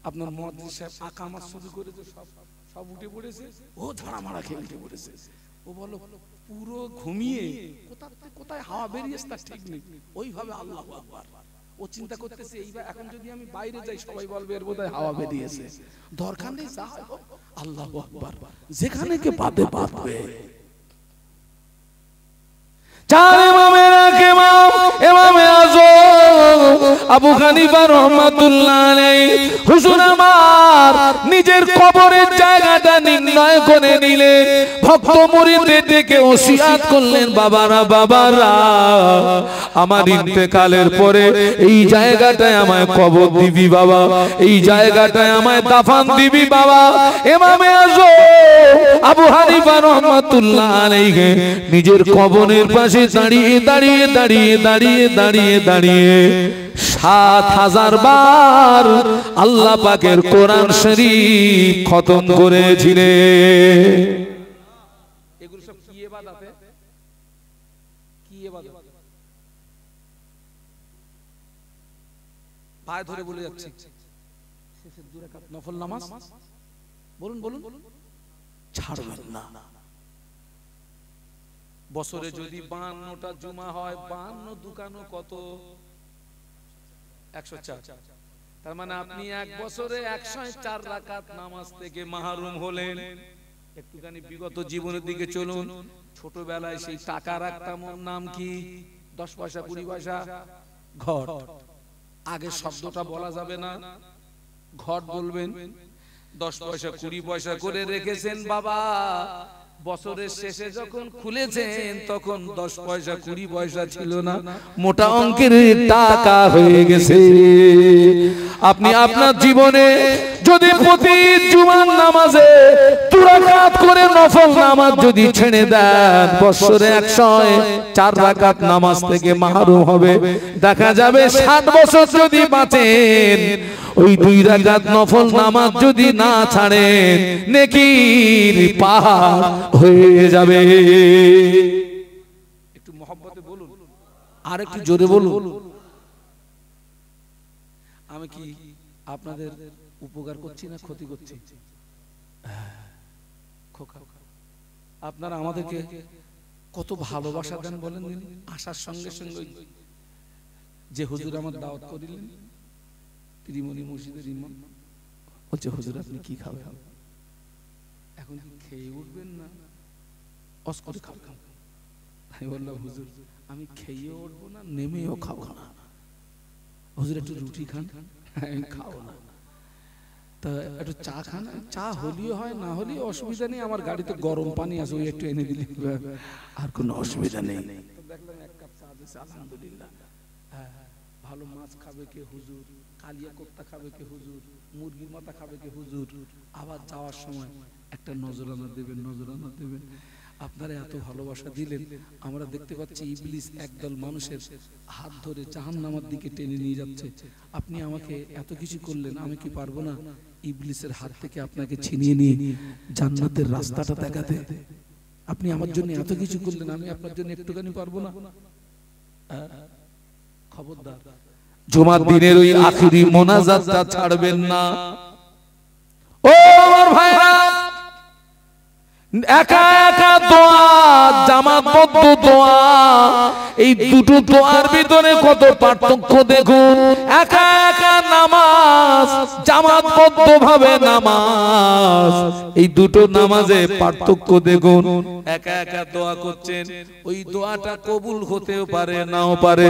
আপনার মুয়াজ্জিন সাহেব আকামত শুরু করেছে, সব উঠে পড়েছে, ও ঝাড়া মারা খেয়ে উঠে পড়েছে। ও বলো পুরো ঘুমিয়ে কোথায় হাওয়া বেরিয়েছে তার ঠিক নেই। ওইভাবে আল্লাহু আকবার। ও চিন্তা করতেছে এইবার এখন যদি আমি বাইরে যাই সবাই বলবে এর বোধহয় হাওয়া বেরিয়েছে। দরকার নেই, যা হয় আল্লাহু আকবার, যেখানে কে বাদে বাঁধবে। চার ইমামের এক ইমাম ইমামে আযম আবু হানিফা রাহমাতুল্লাহ আলাইহি হুজুর আমার নিজের কবরের জায়গাটা নির্ণয় করে নিলেন। ভক্ত মুরিদদের ডেকে ওসিয়াত করলেন, বাবারা আমার ইন্তেকালের পরে এই জায়গাটায় আমায় কবর দিবি বাবা, এই জায়গাটায় আমায় দাফন দিবি বাবা। ইমামে আযম আবু হানিফা রাহমাতুল্লাহ আলাইহি নিজের কবরের পাশে দাঁড়িয়ে ৭,০০০ বার আল্লাহ পাকের কোরআন শরীফ খতম করেছিলেন। এগুলো সব কি ইবাদত? কি ইবাদত? পায়ে ধরে বলে যাচ্ছি, শেষের 2 রাকাত নফল নামাজ বলুন ছাড়বেন না। বছরে যদি 52টা জুমা হয়, 52 দুকানো কত? 104। তার মানে আপনি এক বছরে 104 রাকাত নামাজ থেকে মাহরুম হলেন। একটুখানি বিগত জীবনের দিকে চলুন। ছোটবেলায় সেই টাকা রাখতাম, ওর নাম কি? 10 পয়সা 20 পয়সা ঘট। আগে শব্দটা বলা যাবে না, ঘট বলবেন। 10 পয়সা 20 পয়সা করে রেখেছেন বাবা, বছরের শেষে যখন খুলেছেন তখন 10 পয়সা 20 পয়সা ছিল না, মোটা অঙ্কের টাকা হয়ে গেছে। আপনি আপনার জীবনে যদি প্রতি জুমার নামাজে 2 রাকাত করে নফল নামাজ যদি ছেড়ে দেন, বছরে 104 রাকাত নামাজ থেকে মাহরুম হবে। দেখা যাবে 60 বছর যদি বাঁচেন, ওই 2 রাকাত নফল নামাজ যদি না ছাড়েন, নেকির পাহাড় হয়ে যাবে। একটু মহব্বতে বলুন, আর একটু জোরে বলুন। আমি কি আপনাদের উপকার করছি না ক্ষতি করছি? আপনারা আমাদেরকে কত ভালোবাসা দেন বলেন। আসার সঙ্গে সঙ্গে যে হুজুর আমার দাওয়াত করিলেন, ত্রিমণি মসজিদের ইমাম বলছে, হুজুর আপনি কি খাবেন? এখন কি খেয়ে উঠবেন না অস্করে খাবেন? আমি বললাম, হুজুর আমি খেয়েও উঠবো না, নেমেও খাবো না। হুজুর একটু রুটি খান। আমি খাবো না। তা একটু চা খান। চা হলেও হয়, না হলেও অসুবিধা নেই, আমার গাড়িতে গরম পানি আছে, ওই একটু এনে দিলে আর কোনো অসুবিধা নেই। দেখলাম 1 কাপ চা দিয়েছে, আলহামদুলিল্লাহ। ভালো মাছ খাবে কে হুজুর, কালিয়া কোপ্তা খাবে কে হুজুর, মুরগির মাথা খাবে কে হুজুর। আবার যাওয়ার সময় একটা নজরানা দেবেন। আপনারা এত ভালোবাসা দিলেন, আমরা দেখতে পাচ্ছি ইবলিস একদল মানুষের হাত ধরে জাহান্নামের দিকে টেনে নিয়ে যাচ্ছে। আপনি আমাকে এত কিছু করলেন, আমি কি পারবো না ইবলিসের হাত থেকে আপনাকে ছিনিয়ে নিয়ে জান্নাতের রাস্তাটা দেখাতে? আপনি আমার জন্য এত কিছু করলেন, আমি আপনার জন্য একটুখানি পারবো না? খবরদার, জুমার দিনের ওই আখিরি মোনাজাতটা ছাড়বেন না। ও আমার ভাইরা, একা একা দোয়া, জামাতবদ্ধ দোয়া, এই দুটো দোয়ার ভিতরে কত পার্থক্য দেখুন। একা একা নামাজ, জামাতবদ্ধ ভাবে নামাজ, এই দুটো নামাজে পার্থক্য দেখুন। একা একা দোয়া করছেন, ওই দোয়াটা কবুল হতেও পারে নাও পারে।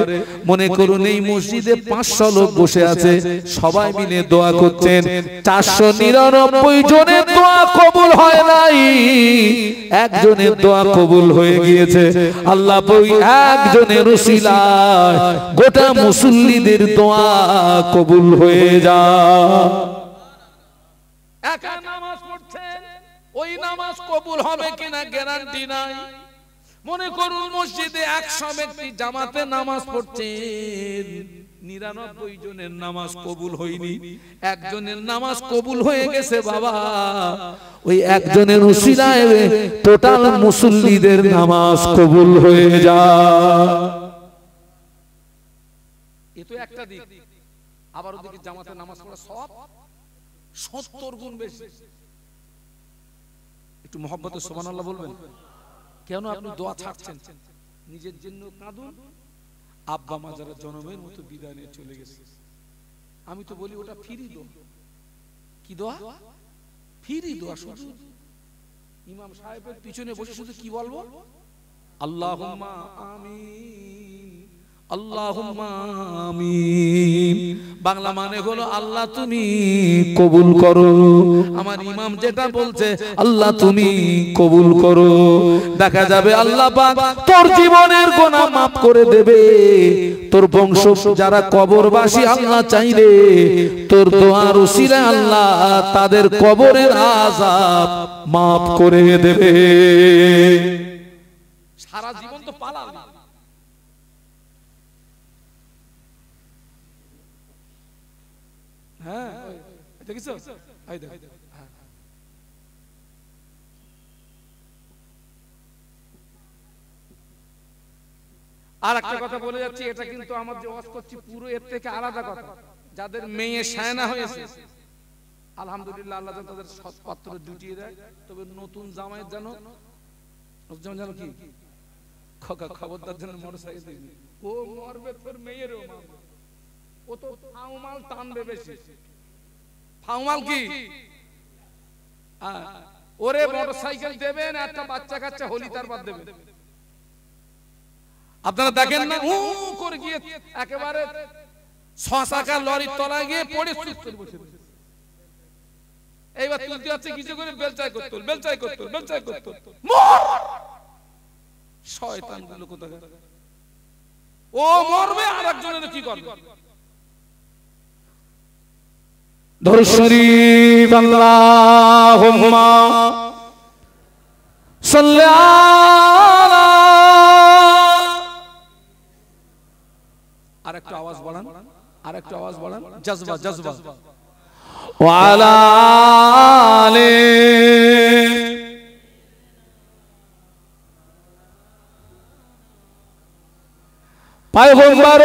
মনে করুন এই মসজিদে 500 লোক বসে আছে, সবাই মিলে দোয়া করছেন, 499 জনের দোয়া কবুল হয় নাই, একজনের দোয়া কবুল হয়ে গিয়েছে। আল্লাহ ওই একজনের উসিলায় গোটা মুসল্লিদের দোয়া কবুল হয়ে যায়। একা নামাজ পড়ছেন, ওই নামাজ কবুল হবে কিনা গ্যারান্টি নাই। মনে করুন মসজিদে 100 ব্যক্তি জামাতে নামাজ পড়ছেন, 99 জনের নামাজ কবুল হয়নি, একজনের নামাজ কবুল হয়ে গেছে। বাবা, ওই একজনের উসিলায় টোটাল মুসল্লিদের নামাজ কবুল হয়ে যায়। এ তো একটা দিক। আবার ওদিকে জামাতে নামাজ পড়া সব 70 গুণ বেশি। একটু মহব্বতে সুবহানাল্লাহ বলবেন। কেন আপনি দোয়া ছাড়ছেন? নিজের জন্য কাঁদুন, আব্বা মা যারা জনমের মতো বিদায় নিয়ে চলে গেছে। আমি তো বলি ওটা ফ্রি দোয়া। কি দোয়া? ফ্রি দোয়া। শুধু ইমাম সাহেবের পিছনে বসে শুধু কি বলবো? আল্লাহুম্মা আমিন, আল্লাহুম্মা আমিন। বাংলা মানে হলো আল্লাহ তুমি কবুল করো। আমার ইমাম যেটা বলছে আল্লাহ তুমি কবুল করো। দেখা যাবে আল্লাহ পাক তোর জীবনের গুনাহ মাফ করে দেবে। তোর বংশ যারা কবরবাসী, আল্লাহ চাইলে তোর দোয়ার উসিলায় আল্লাহ তাদের কবরের আযাব মাফ করে দেবে। সারা জীবন তো পালাল। হ্যাঁ, দেখিছো? এই দেখো। আর একটা কথা বলে যাচ্ছি, এটা কিন্তু আমার যে ওয়াজ করছি পুরো এর থেকে আলাদা কথা। যাদের মেয়ে শায়না হয়েছে, আলহামদুলিল্লাহ, আল্লাহ যেন তাদের সৎপাত্র জুটিয়ে দেয়। তবে নতুন জামাইয়ের জানো কি খবরদার যেন মোটরসাইকেল দিবি, ও মরবে তোর মেয়েরও মারবে। ও তো ফাউমাল টানবে বেশি। ফাউমাল কি? ওরে মোটরসাইকেল দেবেন, একটা বাচ্চা কাচ্চা হলি তার বাদ দেবে। আপনারা দেখেন না, ও করে গিয়ে একেবারে 6 চাকা লরির তলায় গিয়ে পড়ে চুপ করে বসে। এইবার তুলতে হচ্ছে কিছু করে, বেলচাই করতে, বেলচাই করতে, বেলচাই করতে। শয়তান গুলো কোথাকার। ও মরবে, আর একজনের কি করবে? দরুদ শরীফ আল্লাহুম্মা সাল্লি আলা। আরেকটু আওয়াজ বাড়ান, আরেকটু আওয়াজ বাড়ান। জজবা, জজবা। ওয়া আলা আলি। पैगंबर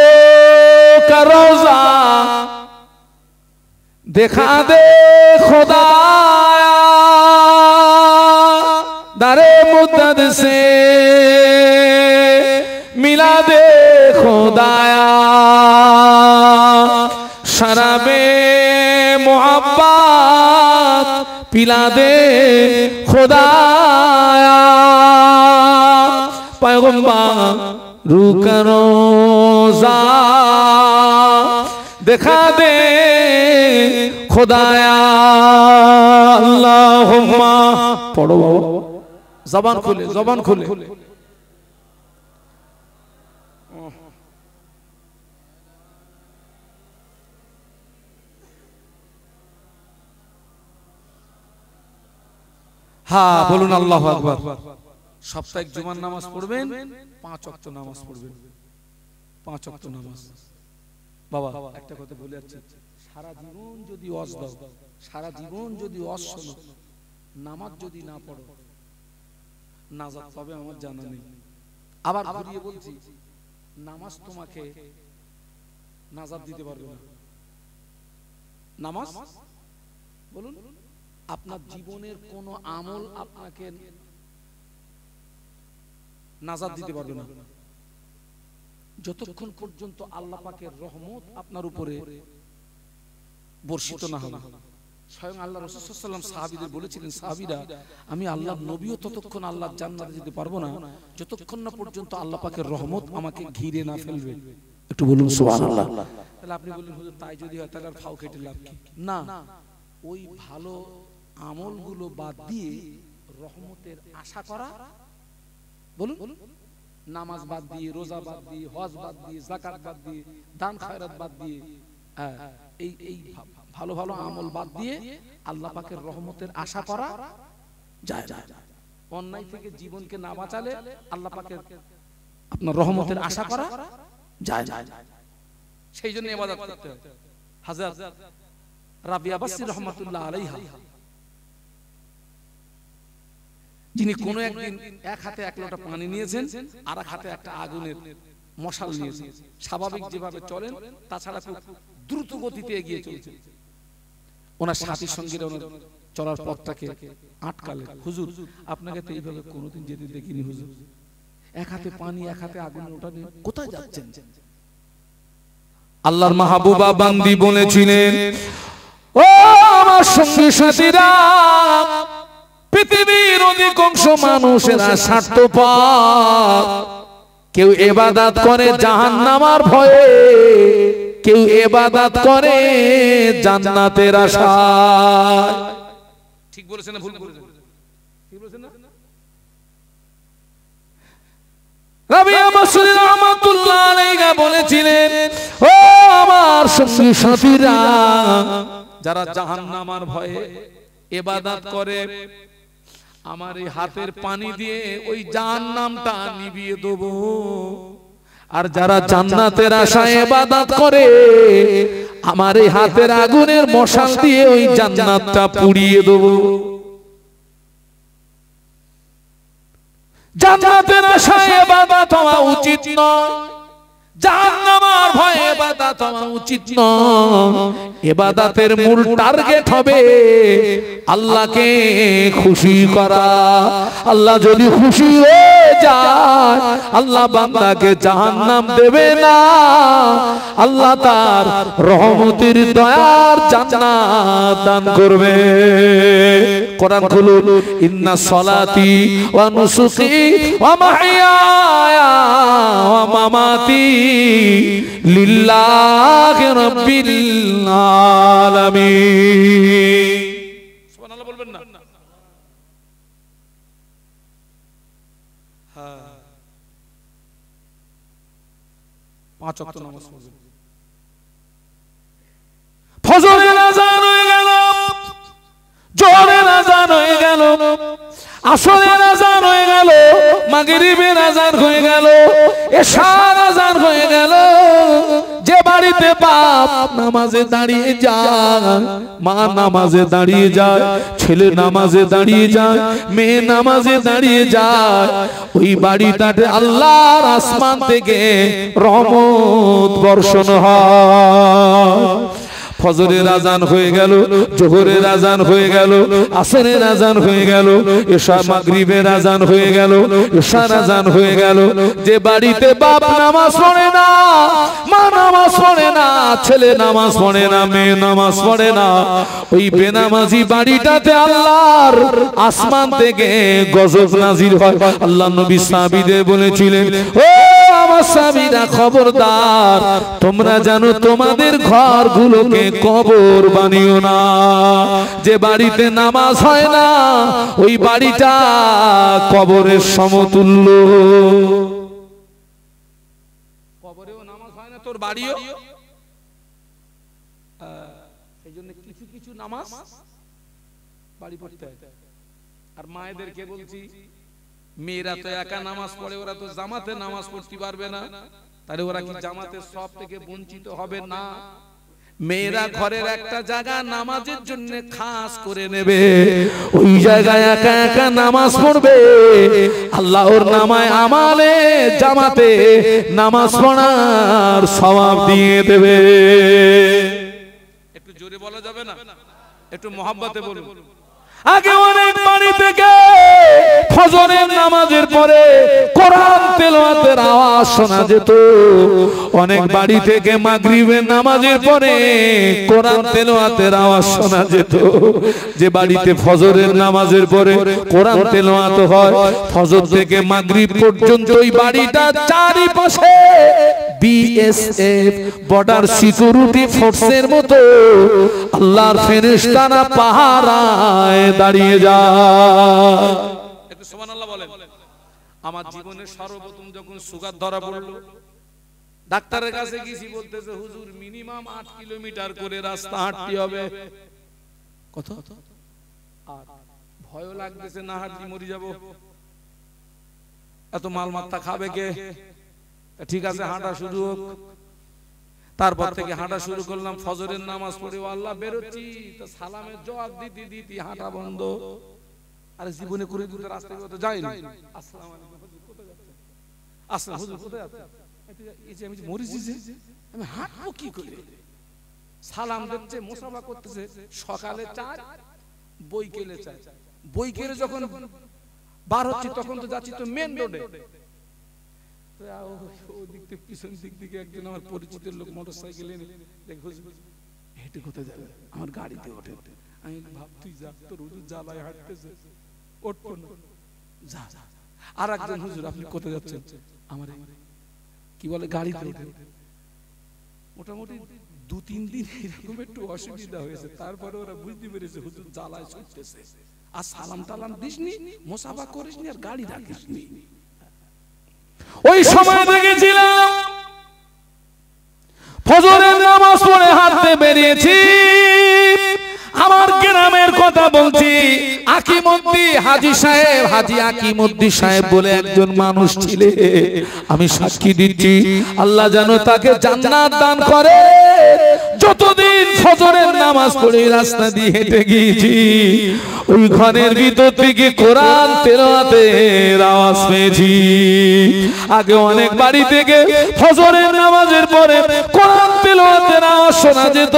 का रोजा दिखा दे खुदाया, दरे मुद्दत से मिला दे खुदाया, शराबे मोहब्बत पिला दे खुदाया। पैगंबर रूका रोजा दिखा दे खुदाया। अल्लाहुम्मा पढ़ो बाबा, जबान खुले, जबान खुले। हाँ बोलून अल्लाहु আকবার। সাপ্তাহিক জুমার নামাজ পড়বেন, 5 ওয়াক্ত নামাজ পড়বেন, 5 ওয়াক্ত নামাজ। বাবা একটা কথা বলে যাচ্ছি, সারা জীবন যদি ওয়াজ দাও, সারা জীবন যদি ওয়াজ শোনো, নামাজ যদি না পড়ো, নাজাত পাবে আমার জানা নেই। আবার ঘুরিয়ে বলছি, নামাজ তোমাকে নাজাত দিতে পারবে না। নামাজ বলুন, আপনার জীবনের কোন আমল আপনাকে নাজাত দিতে পারবে না যতক্ষণ পর্যন্ত আল্লাহ পাকের রহমত আপনার উপরে বর্ষিত না হবে। স্বয়ং আল্লাহ রাসূল সাল্লাল্লাহু আলাইহি ওয়াসাল্লাম সাহাবীদের বলেছিলেন, সাহাবীরা আমি আল্লাহর নবীও ততক্ষণ আল্লাহর জান্নাতে যেতে পারবো না যতক্ষণ না পর্যন্ত আল্লাহ পাকের রহমত আমাকে ঘিরে না ফেলবে। একটু বলুন সুবহানাল্লাহ। তাহলে আপনি বললেন হুজুর তাই যদি হয় তাহলে আর ফাও কেটে লাভ কি? না, ওই ভালো আমলগুলো বাদ দিয়ে রহমতের আশা করা, বলুন, নামাজ বাদ দিয়ে, রোজা বাদ দিয়ে, হজ বাদ দিয়ে, যাকাত বাদ দিয়ে, দান খায়রাত বাদ দিয়ে, এই ভালো ভালো আমল বাদ দিয়ে আল্লাহ পাকের রহমতের আশা করা যায় না। অন্যায় থেকে জীবনকে না বাঁচালে আল্লাহ পাকের আপনার রহমতের আশা করা যায় না। সেই জন্য ইবাদত করতে হয়। হযরত রাবিয়া বাসরি রাহমাতুল্লাহ আলাইহা, যিনি কোনো একদিন এক হাতে 1 লোটা পানি নিয়েছেন, আর এক হাতে একটা আগুনের মশাল নিয়েছেন, স্বাভাবিক যেভাবে চলেন তাছাড়া খুব দ্রুত গতিতে এগিয়ে চলছেন। ওনার সাথী সঙ্গীরা ওনার চলার পথটাকে আটকালেন। হুজুর আপনাকে তো এইভাবে কোনোদিন যেতে দেখিনি হুজুর, এক হাতে পানি এক হাতে আগুনের ওটা নিয়ে কোথায় যাচ্ছেন? আল্লাহর মাহবুবা বান্দি বলেছিলেন, ও আমার সঙ্গী সাথীরা, পৃথিবীর অধিকাংশ মানুষেরা স্বার্থপর। কেউ ইবাদত করে জাহান্নামের ভয়ে, কেউ ইবাদত করে জান্নাতের আশায়। ঠিক বলেছেন না ভুল বলেছেন? ঠিক বলেছেন না? রাবিয়া বাসরি রাহমাতুল্লাহ আলাইহা বলেছিলেন, ও আমার সঙ্গী সাথীরা, যারা জাহান্নামের ভয়ে ইবাদত করে, আমার এই হাতের পানি দিয়ে ওই জাহান্নামটা নিভিয়ে দেব। আর যারা জান্নাতের আশায় ইবাদত করে, আমার এই হাতের আগুনের মশাল দিয়ে ওই জান্নাতটা পুড়িয়ে দেব। জান্নাতের আশায় ইবাদত হওয়া উচিত নয়, জাহান্নামের ভয়ে ইবাদত হওয়া উচিত নয়। ইবাদতের মূল টার্গেট হবে আল্লাহকে খুশি করা। আল্লাহ যদি খুশি হয়ে যায়, আল্লাহ বান্দাকে জাহান্নাম দেবে না, আল্লাহ তার রহমতের দয়ার জান্নাত দান করবে। কোরআন খুলুন, ইন্না সলাতি ওয়া নুসুকি ওয়া মাহইয়ায়া ওয়া মামাতি লিল্লাহি রাব্বিল আলামিন। সুবহানাল্লাহ বলবেন না? হ্যাঁ, 5 ওয়াক্ত নামাজ পড়বেন। ফজরের আযান হয়ে গেল, জোহরের আযান হয়ে গেল, আসরের আযান হয়ে গেল, মাগরিবের আযান হয়ে গেল, এশার আযান হয়ে গেল। যে বাড়িতে বাপ নামাজে দাঁড়িয়ে যায়, মা নামাজে দাঁড়িয়ে যায়, ছেলে নামাজে দাঁড়িয়ে যায়, মেয়ে নামাজে দাঁড়িয়ে যায়, ওই বাড়িটাতে আল্লাহর আসমান থেকে রহমত বর্ষণ হয়। ফজরের আযান হয়ে গেল, জোহরের আযান হয়ে গেল, আসরের আযান হয়ে গেল, এশা মাগরিবের আযান হয়ে গেল, এশার আযান হয়ে গেল। যে বাড়িতে বাপ নামাজ পড়ে না, মা নামাজ পড়ে না, ছেলে নামাজ পড়ে না, মেয়ে নামাজ পড়ে না, ওই বেনামাজি বাড়িটাতে আল্লাহর আসমান থেকে গজব নাজিল হয়। আল্লাহ নবী সাহাবীদের বলেছিলেন, ও আমার সাহাবীরা খবরদার, তোমরা জানো তোমাদের ঘরগুলোকে কবর বানিও না। যে বাড়িতে নামাজ হয় না, ওই বাড়িটা কবরের সমতুল্য। কবরেও নামাজ হয় না, তোর বাড়িও। সেই জন্য কিছু কিছু নামাজ বাড়ি পড়তে হয়। আর মায়েদেরকে বলছি, মেয়েরা তো একা নামাজ পড়ে, ওরা তো জামাতে নামাজ পড়তে পারবে না, তাহলে ওরা কি জামাতের সব থেকে বঞ্চিত হবে না? মেয়েরা ঘরের একটা জায়গা নামাজের জন্য খাস করে নেবে, ওই জায়গায় একা একা নামাজ পড়বে, আল্লাহর নামায় আমালে জামাতে নামাজ পড়ার সওয়াব দিয়ে দেবে। একটু জোরে বলা যাবে না? একটু মহব্বতে বলুন। আগে অনেক বাড়ি থেকে ফজরের নামাজের পরে কোরআন তেলাওয়াতের আওয়াজ শোনা যেত, অনেক বাড়ি থেকে মাগরিবের নামাজের পরে কোরআন তেলাওয়াতের আওয়াজ শোনা যেত। যে বাড়িতে ফজরের নামাজের পরে কোরআন তেলাওয়াত হয়, ফজর থেকে মাগরিব পর্যন্ত ওই বাড়িটা চারিপাশে বিএসএফ বর্ডার সিকিউরিটি ফোর্সের মতো আল্লাহর ফেরেশতারা পাহারায় দাঁড়িয়ে যায়। একটু সুবহানাল্লাহ বলেন। আমার জীবনের সর্বপ্রথম যখন সুগার ধরা পড়লো, ডাক্তারের কাছে গেছি, বলতেছে হুজুর মিনিমাম 8 কিলোমিটার করে রাস্তা হাঁটতে হবে। কত? আর ভয় লাগতেছে, না হাঁটলে মরে যাব, এত মাল মাত্রা খাবে কে? ঠিক আছে হাঁটা শুরু হোক। তারপর থেকে হাঁটা শুরু করলাম, ফজরের নামাজ পড়ে আল্লাহ বেরোচ্ছি, তো সালামের জবাব দিতে দিতে হাঁটা বন্ধ। আরে জীবনে করে দিতে রাস্তায় কোথাও যাইনি। আসসালামু আলাইকুম হুজুর, কোথায় যাচ্ছেন? আসসালাম হুজুর, কোথায় যাচ্ছেন? এই যে আমি মরেছি, যে আমি হাঁটবো কি করে? সালাম দিচ্ছে, মুসাফা করতেছে, সকালে 4 বৈকেলে 4। বৈকেলে যখন বার হচ্ছি তখন তো যাচ্ছি তো মেন রোডে, পিছন দিক থেকে একজন আমার পরিচিত লোক মোটরসাইকেল এনে হেঁটে কোথায় যাবে, আমার গাড়িতে ওঠে। আমি ভাব তুই যা, তোর হুজুর জ্বালায় হাঁটতেছে, উঠবো না, যা। আর একজন হুজুর আপনি কোথায় যাচ্ছেন? আমার কি বলে গাড়িতে ওঠে। মোটামুটি 2-3 দিন এরকম একটু অসুবিধা হয়েছে, তারপরে ওরা বুঝতে পেরেছে হুজুর জ্বালায় ছুটতেছে। আর সালাম টালাম দিসনি, মুসাফা করিসনি, আর গাড়ি রাখিসনি। ওই সময় দেখেছিলাম ফজরের নামাজ পড়ে হাঁটতে বেরিয়েছি। আমার গ্রামের কথা বলছি, আকিমউদ্দিন হাজী সাহেব, হাজী আকিমউদ্দিন সাহেব বলে একজন মানুষ ছিলেন, আমি সাক্ষী দিচ্ছি আল্লাহ যেন তাকে জান্নাত দান করে। যতদিন ফজরের নামাজ পড়ে রাস্তা দিয়ে হেঁটে গিয়েছি, ওই ঘরের ভিতর থেকে কোরআন তেলাওয়াতের আওয়াজ পেয়েছি। আগে অনেক বাড়ি থেকে ফজরের নামাজের পরে কোরআন তেলাওয়াতের আওয়াজ শোনা যেত,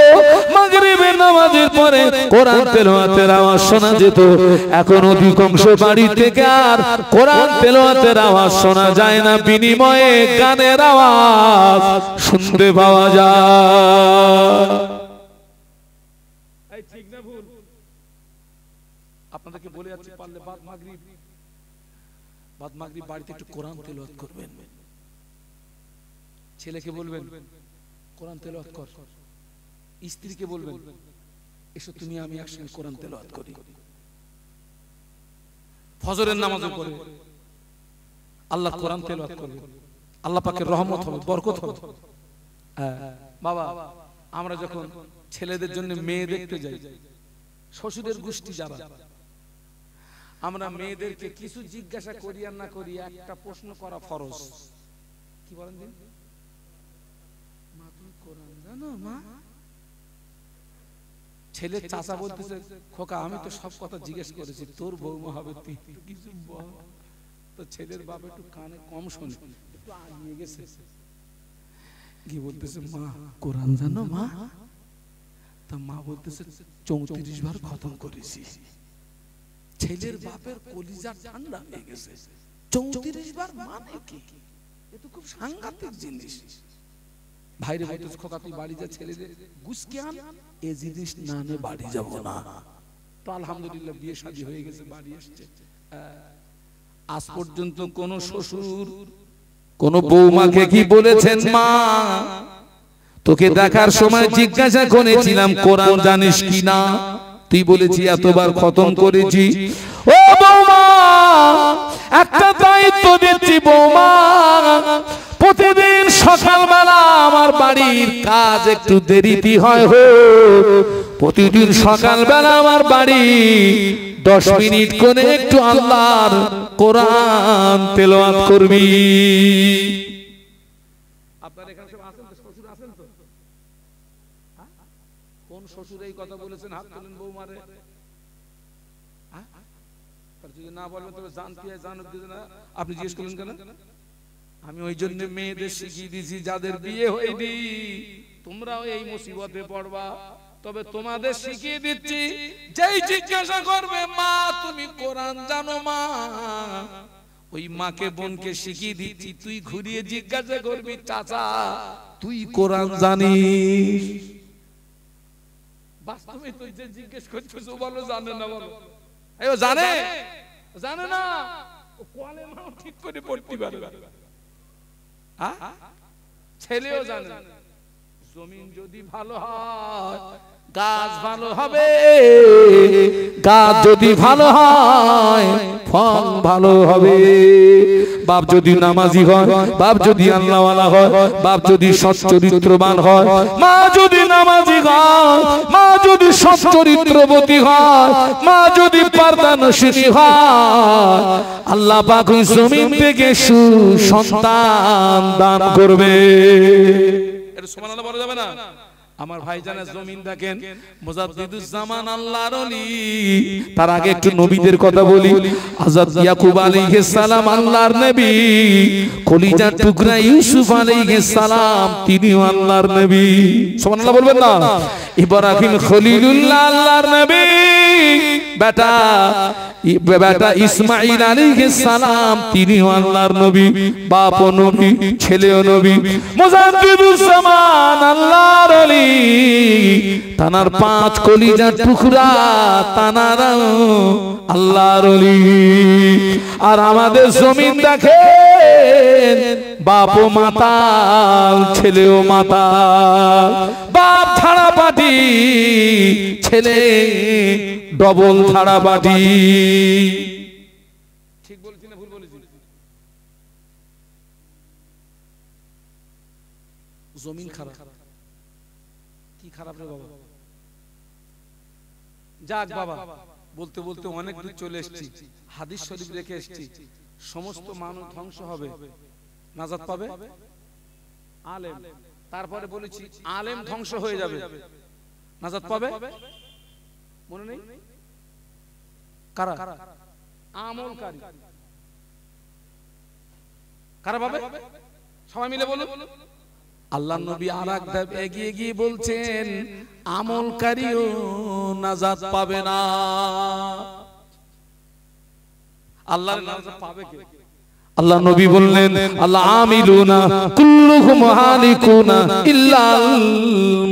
মাগরিবের নামাজের পরে কোরআন তেলাওয়াতের আওয়াজ শোনা যেত। এখন অধিকাংশ বাড়ি থেকে আর কোরআন তেলাওয়াতের আওয়াজ শোনা যায় না, বিনিময়ে গানের আওয়াজ শুনতে পাওয়া যায়। এই ঠিক না ভুল? আপনাদেরকে বলে যাচ্ছি, পারলে বাদ মাগরিব বাড়িতে একটু কোরআন তেলাওয়াত করবেন। ছেলেকে বলবেন কোরআন তেলাওয়াত কর, স্ত্রীকে বলবেন এসো তুমি আমি একসঙ্গে কোরআন তেলাওয়াত করি। ফজরের নামাজের পরে আল্লাহ কোরআন তেলাওয়াত করবে, আল্লাহ পাকের রহমত হবে, বরকত হবে। বাবা, আমরা যখন ছেলেদের জন্য মেয়ে দেখতে যাই, শ্বশুরের গোষ্ঠী যারা, আমরা মেয়েদেরকে কিছু জিজ্ঞাসা করি আর না করি, একটা প্রশ্ন করা ফরজ। কি বলেন দিন? মা তুমি কোরআন জানো? মা, ছেলের চাচা বলতেছে খোকা আমি তো সব কথা জিজ্ঞেস করেছি, তোর বৌমা হবে তুই কিছু বল। তো ছেলের বাবা একটু কানে কম শোনে, একটু আগিয়ে গেছে, কি বলতেছে মা কোরআন জানো? মা, তা মা বলতেছে 34 বার খতম করেছি। ছেলের বাপের কলিজা ঠান্ডা হয়ে গেছে। 34 বার মানে কি? এ তো খুব সাংঘাতিক জিনিস। ভাইরে বলতেছে খোকা তুই বাড়ি যা, ছেলেদের গুসকে আন, এই জিনিস না নে বাড়ি যাব না। তো আলহামদুলিল্লাহ বিয়ে শাদী হয়ে গেছে, বাড়ি আসছে। আজ পর্যন্ত কোন শ্বশুর কোন বৌমাকে কি বলেছেন মা তোকে দেখার সময় জিজ্ঞাসা করেছিলাম কোরআন জানিস কিনা? তুই বলেছি এতবার খতম করেছি। ও বৌমা, একটা দায়িত্ব দিচ্ছি বৌমা, প্রতিদিন সকালবেলা আমার বাড়ির কাজ একটু দেরিতে হয়, প্রতিদিন সকালবেলা আমার বাড়ি 10 মিনিট করে একটু আল্লাহর কোরআন তেলাওয়াত করবি। আপনারা এখানে সব আছেন তো, শ্বশুর আছেন তো? কোন শ্বশুর এই কথা বলেছেন? হাত তোলেন বৌমারে। যদি না বলবেন তবে জানতে জানুক না। আপনি জিজ্ঞেস করলেন কেন? আমি ওই জন্য মেয়েদের শিখিয়ে দিয়েছি, যাদের বিয়ে হয়নি তোমরাও এই মুসিবতে পড়বা, তবে তোমাদের শিখিয়ে দিচ্ছি, যেই জিজ্ঞাসা করবে মা তুমি কোরআন জানো মা, ওই মাকে বোনকে শিখিয়ে দিচ্ছি, তুই ঘুরিয়ে জিজ্ঞাসা করবি চাচা তুই কোরআন জানিস? বাস্তবে তুই যে জিজ্ঞেস করছিস ও বলো জানে না, বলো এই ও জানে জানে না, ও কলেমাও ঠিক করে পড়তে পারবে, ছেলেও জানে। জমিন যদি ভালো হয় গাছ ভালো হবে, গাছ যদি ভালো হয় ফল ভালো হবে। বাপ যদি নামাজি হয়, বাপ যদি আল্লাহওয়ালা হয়, বাপ যদি সৎ চরিত্রবান হয়, মা যদি নামাজি হয়, মা যদি সৎ চরিত্রবতী হয়, মা যদি পর্দানশীল হয়, আল্লাহ পাক ওই জমিন থেকে সুসন্তান দান করবে। এটা সুবহানাল্লাহ বলা যাবে না? আমার ভাইজানের জমিন দেখেন, মুজাদ্দিদুজ্জামান আল্লাহর ওলি। তার আগে একটু নবীদের কথা বলি। হযরত ইয়াকুব আলাইহিস সালাম আল্লাহর নবী, কলিজার টুকরা ইউসুফ আলাইহিস সালাম তিনিও আল্লাহর নবী। সুবহানাল্লাহ বলবেন না? ইব্রাহিম খলিলুল্লাহ আল্লাহর নবী, বেটা ইসমাঈল আলাইহিস সালাম তিনিও আল্লাহর নবী, বাপও নবী, ছেলেও নবী। মুজাদ্দিদুজ্জামান আল্লাহর ওলি, তানার 5 কলিজার টুকরা তানারাও আল্লাহর ওলি। আর আমাদের জমিন দেখেন, বাপও মাতাল, ছেলেও মাতাল, বাপ ছাড়া পাটি, ছেলে ডবল ছাড়া পাটি। ঠিক বলেছি না ভুল বলেছি? জমিন খারাপ। কি খারাপ রে বাবা? যাক বাবা, বলতে বলতে অনেক দূর চলে এসেছি, হাদিস শরীফ রেখে এসেছি। সমস্ত মানুষ ধ্বংস হবে, নাজাত পাবে আলেম। তারপরে বলেছি আলেম ধ্বংস হয়ে যাবে, নাজাত পাবে মনে নেই কারা? আমলকারী। কারা পাবে? সবাই মিলে বলুন। আল্লাহ নবী আরেক ধাপ এগিয়ে গিয়ে বলছেন আমলকারীও নাজাত পাবে না। আল্লাহর নাজাত পাবে কে? আল্লাহ নবী বললেন আল্লাহ আমিলুনা কুল্লুহুম হালিকুনা ইল্লাল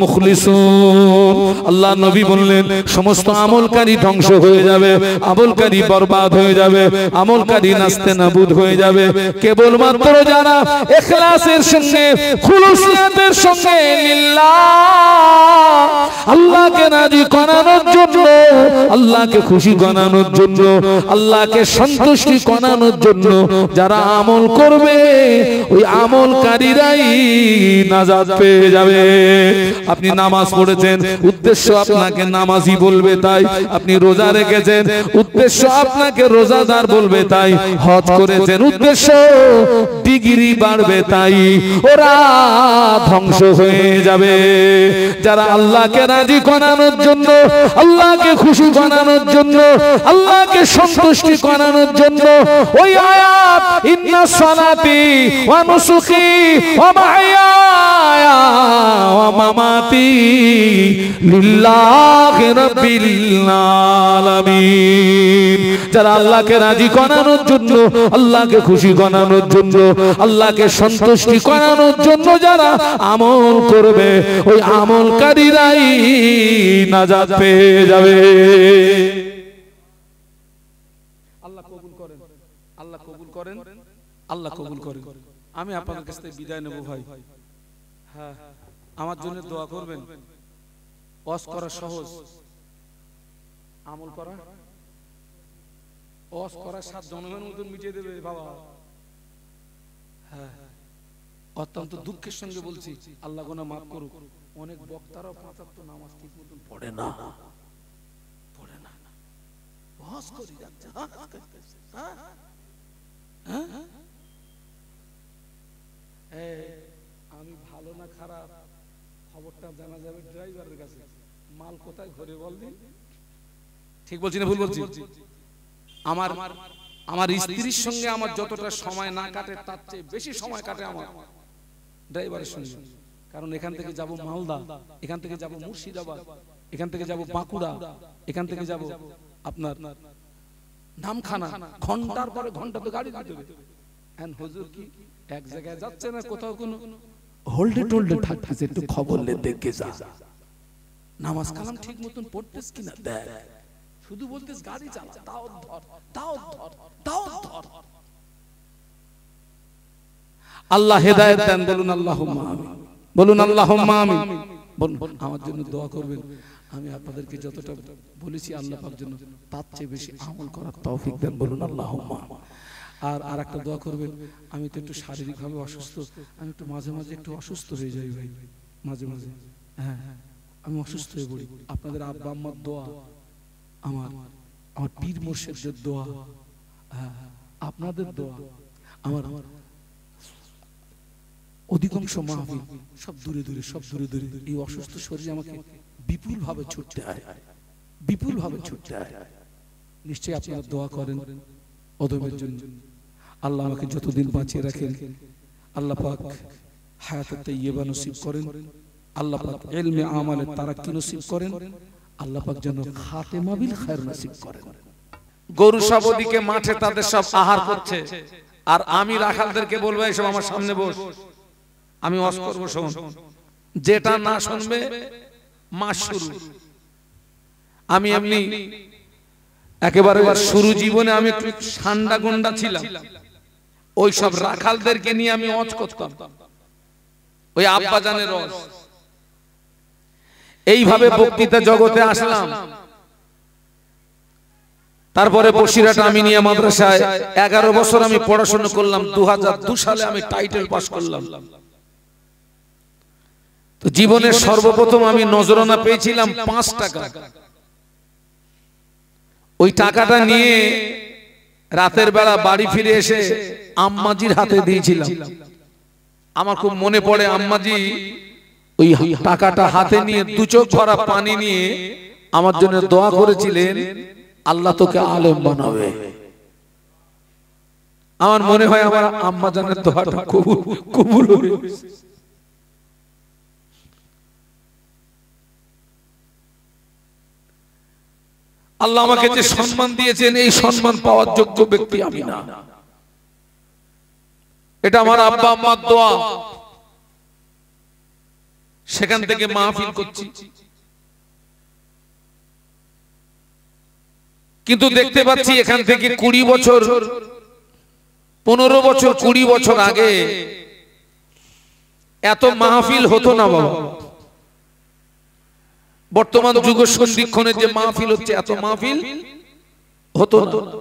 মুখলিসুন। আল্লাহ নবী বললেন সমস্ত আমলকারী ধ্বংস হয়ে যাবে, আমলকারী বরবাদ হয়ে যাবে, আমলকারী নাস্তে নাবুদ হয়ে যাবে। কেবলমাত্র যারা ইখলাসের সঙ্গে, খুলুসিয়াতের সঙ্গে লিল্লাহ, আল্লাহকে রাজি করানোর জন্য, আল্লাহকে খুশি করানোর জন্য, আল্লাহকে সন্তুষ্টি করানোর জন্য যারা আমল করবে, ওই আমলকারীরাই নাজাত পেয়ে যাবে। আপনি নামাজ পড়েছেন, উদ্দেশ্য আপনাকে নামাজি বলবে তাই। আপনি রোজা রেখেছেন, উদ্দেশ্য আপনাকে রোজাদার বলবে তাই। হজ করেছেন, উদ্দেশ্য ডিগ্রি বাড়বে তাই। ওরা ধ্বংস হয়ে যাবে। যারা আল্লাহকে রাজি করানোর জন্য, আল্লাহকে খুশি করানোর জন্য, আল্লাহকে সন্তুষ্টি করানোর জন্য ওই আয়াত ইন্না সালাতি ওয়া নুসুকি ওয়া মাহইয়ায়া ওয়া মামাতি লিল্লাহি রাব্বিল আলামিন। যারা আল্লাহকে রাজি করানোর জন্য, আল্লাহকে খুশি করানোর জন্য, আল্লাহকে সন্তুষ্টি করানোর জন্য যারা আমল করবে, ওই আমলকারীরাই নাজাত পেয়ে যাবে। আল্লাহ কবুল করেন, আল্লাহ কবুল করেন, আল্লাহ কবুল করেন। আমি আপনাদের কাছ থেকে বিদায় নেব ভাই। হ্যাঁ, আমার জন্য দোয়া করবেন। ওয়াজ করা সহজ, আমল করা ওয়াজ করা 7 জনমের মতন মিটিয়ে দেবে বাবা। হ্যাঁ, অত্যন্ত দুঃখের সঙ্গে বলছি, আল্লাহ গুনাহ মাফ করুক। অনেক বক্তারাও 5 ওয়াক্ত নামাজ ঠিক মতন পড়ে না, পড়ে না, বস করে যাচ্ছে। আমি ভালো না খারাপ খবরটা জানা যাবে ড্রাইভারের কাছে। মাল কোথায় ঘরে বলবি? ঠিক বলছি না ভুল বলছি? আমার আমার স্ত্রীর সঙ্গে আমার যতটা সময় না কাটে তার চেয়ে বেশি সময় কাটে আমার ড্রাইভারের সঙ্গে। কারণ এখান থেকে যাব মালদা, এখান থেকে যাব মুর্শিদাবাদ, এখান থেকে যাব বাঁকুড়া, এখান থেকে যাব আপনার নামখানা, ঘন্টার পরে ঘন্টা তো গাড়ি দিতে হবে। এন্ড হুজুর কি এক জায়গায় যাচ্ছে না, কোথাও কোনো হোল্ডে টোল্ডে থাকতেছে, একটু খবর লে দেখে যা, নামাজ কালাম ঠিক মতন পড়তেছ কিনা দেখ, শুধু বলতেছ গাড়ি চালা, দাও ধর, দাও ধর, দাও ধর। আল্লাহ হেদায়েত দেন, বলুন আল্লাহুম্মা আমিন, বলুন আল্লাহুম্মা আমিন। বলুন আমার জন্য দোয়া করবেন। আমি আপনাদেরকে যতটা বলেছি আল্লাহ পাক জন্য তার চেয়ে বেশি আমল করার তৌফিক দেন, বলুন আল্লাহুম্মা। আর একটা দোয়া করবেন, আমি তো একটু শারীরিকভাবে অসুস্থ, আমি একটু মাঝে মাঝে একটু অসুস্থ হয়ে যাই ভাই, মাঝে মাঝে, হ্যাঁ আমি অসুস্থ হয়ে পড়ি। আপনাদের আব্বা আম্মার দোয়া, আমার পীর মুর্শিদের দোয়া, আপনাদের দোয়া, আমার অধিকাংশ মাহফিল সব দূরে দূরে, সব দূরে দূরে। এই অসুস্থ শরীরে আমাকে বিপুল ভাবে ছুটতে হয়, বিপুল ভাবে ছুটতে হয়। নিশ্চয়ই আপনারা দোয়া করেন অদমের জন্য। আল্লাহ আমাকে যতদিন বাঁচিয়ে রাখেন, আল্লাহ পাক হায়াতে তাইয়্যিবা নসিব করেন, আল্লাহ পাক ইলমে আমালে তারাক্কি নসিব করেন, আল্লাহ পাক যেন খাতেমা বিল খায়র নসিব করেন। গরু সব ওদিকে মাঠে তাদের সব আহার করছে, আর আমি রাখালদেরকে বলবো এসব আমার সামনে বস, আমি ওয়াজ করব, শোন। যেটা না শুনবে মাস শুরু। আমি এমনি একেবারে শুরু জীবনে আমি একটু ঠান্ডা গন্ডা ছিলাম, ওই সব রাখালদেরকে নিয়ে আমি ওয়াজ করতাম, ওই আব্বাজানের রস। এইভাবে বক্তৃতা জগতে আসলাম। তারপরে বসিরহাট আমিনিয়া মাদ্রাসায় 11 বছর আমি পড়াশোনা করলাম। 2002 সালে আমি টাইটেল পাস করলাম। তো জীবনে সর্বপ্রথম আমি নজরানা পেয়েছিলাম 5 টাকা। ওই টাকাটা নিয়ে রাতের বেলা বাড়ি ফিরে এসে আম্মাজির হাতে দিয়েছিলাম। আমার খুব মনে পড়ে, আম্মাজি ওই টাকাটা হাতে নিয়ে 2 চোখ ভরা পানি নিয়ে আমার জন্য দোয়া করেছিলেন, আল্লাহ তোকে আলেম বানাবে। আমার মনে হয় আমার আম্মা জানের দোয়াটা কবুল হবে। আল্লাহ আমাকে যে সম্মান দিয়েছেন, এই সম্মান পাওয়ার যোগ্য ব্যক্তি আমি না। এটা আমার আব্বা আম্মার দোয়া। সেখান থেকে মাহফিল করছি, কিন্তু দেখতে পাচ্ছি এখান থেকে 20 বছর, 15 বছর, 20 বছর আগে এত মাহফিল হতো না বাবা। বর্তমান যুগ সন্ধিক্ষণের যে মাহফিল হচ্ছে, এত মাহফিল হতো না।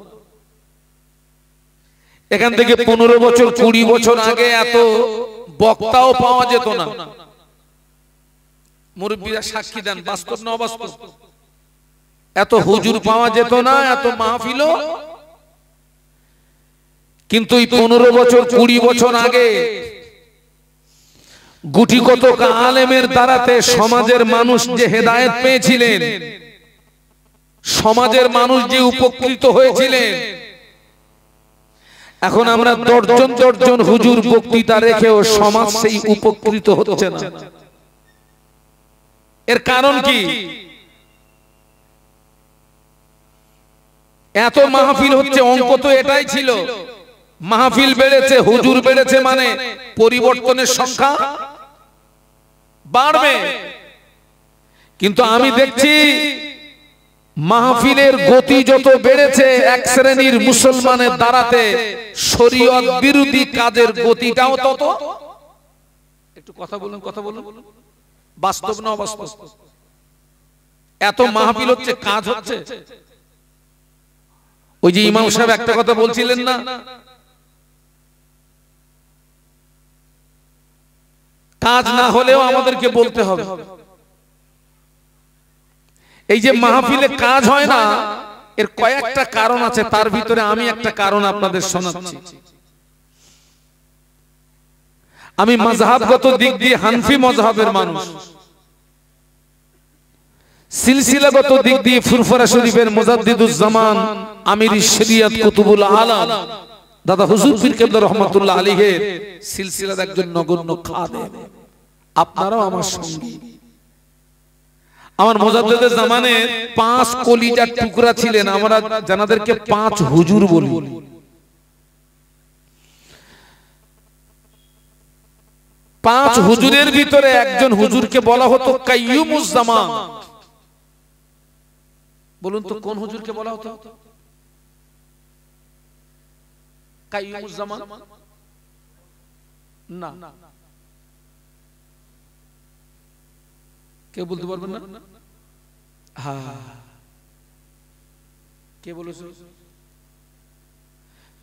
এখান থেকে 15 বছর, 20 বছর আগে এত বক্তাও পাওয়া যেত না। মুরব্বীরা সাক্ষী দেন, বাস্তব না অবাস্তব। এত হুজুর পাওয়া যেত না, এত মাহফিলও। কিন্তু এই 15 বছর, 20 বছর আগে গুটি কত আলেমের দ্বারাতে সমাজের মানুষ যে হেদায়েত পেয়েছিলেন, সমাজের মানুষ যে উপকৃত হয়েছিলেন, এখন আমরা দর্জন হুজুর বক্তৃতা রেখেও সমাজ সেই উপকৃত হচ্ছে না। এর কারণ কি? এত মাহফিল হচ্ছে, অঙ্ক তো এটাই ছিল। মাহফিল বেড়েছে, হুজুর বেড়েছে, মানে পরিবর্তনের সংখ্যা বাড়বে। কিন্তু আমি দেখছি মাহফিলের গতি যত বেড়েছে, এক শ্রেণীর মুসলমানের দ্বারাতে শরীয়ত বিরোধী কাজের গতিটাও তত। একটু কথা বলুন, কথা বলুন, বাস্তব না অবাস্তব? এত মাহফিল হচ্ছে, কাজ হচ্ছে। ওই যে ইমাম সাহেব একটা কথা বলছিলেন না, কাজ না হলেও আমাদেরকে বলতে হবে। এই যে মাহফিলে কাজ হয় না, এর কয়েকটা কারণ আছে, তার ভিতরে আমি একটা কারণ আপনাদের শোনাচ্ছি। আমি মাযহাবগত দিক দিয়ে হানফি মাযহাবের মানুষ, সিলসিলাগত দিক দিয়ে ফুরফুরা শরীফের মুজাদ্দিদুজ জামান আমিরি শরিয়ত কুতুবুল আলাম দাদা হুজুর পীর কেবলা রহমাতুল্লাহ আলাইহির সিলসিলার একজন নগণ্য খাদেম। আপনারাও আমার সঙ্গী। আমার মুজাদ্দিদুজ জামানের 5 কলিজার টুকরা ছিলেন, আমরা জানাদেরকে 5 হুজুর বলি। 5 হুজুরের ভিতরে একজন হুজুরকে বলা হতো কাইয়ুমুজ জামান। বলুন তো কোন হুজুরকে বলা হতো কাইয়ুমুজ জামান? না, কে বলতে পারবেন না? হ্যাঁ, কে বলেছে?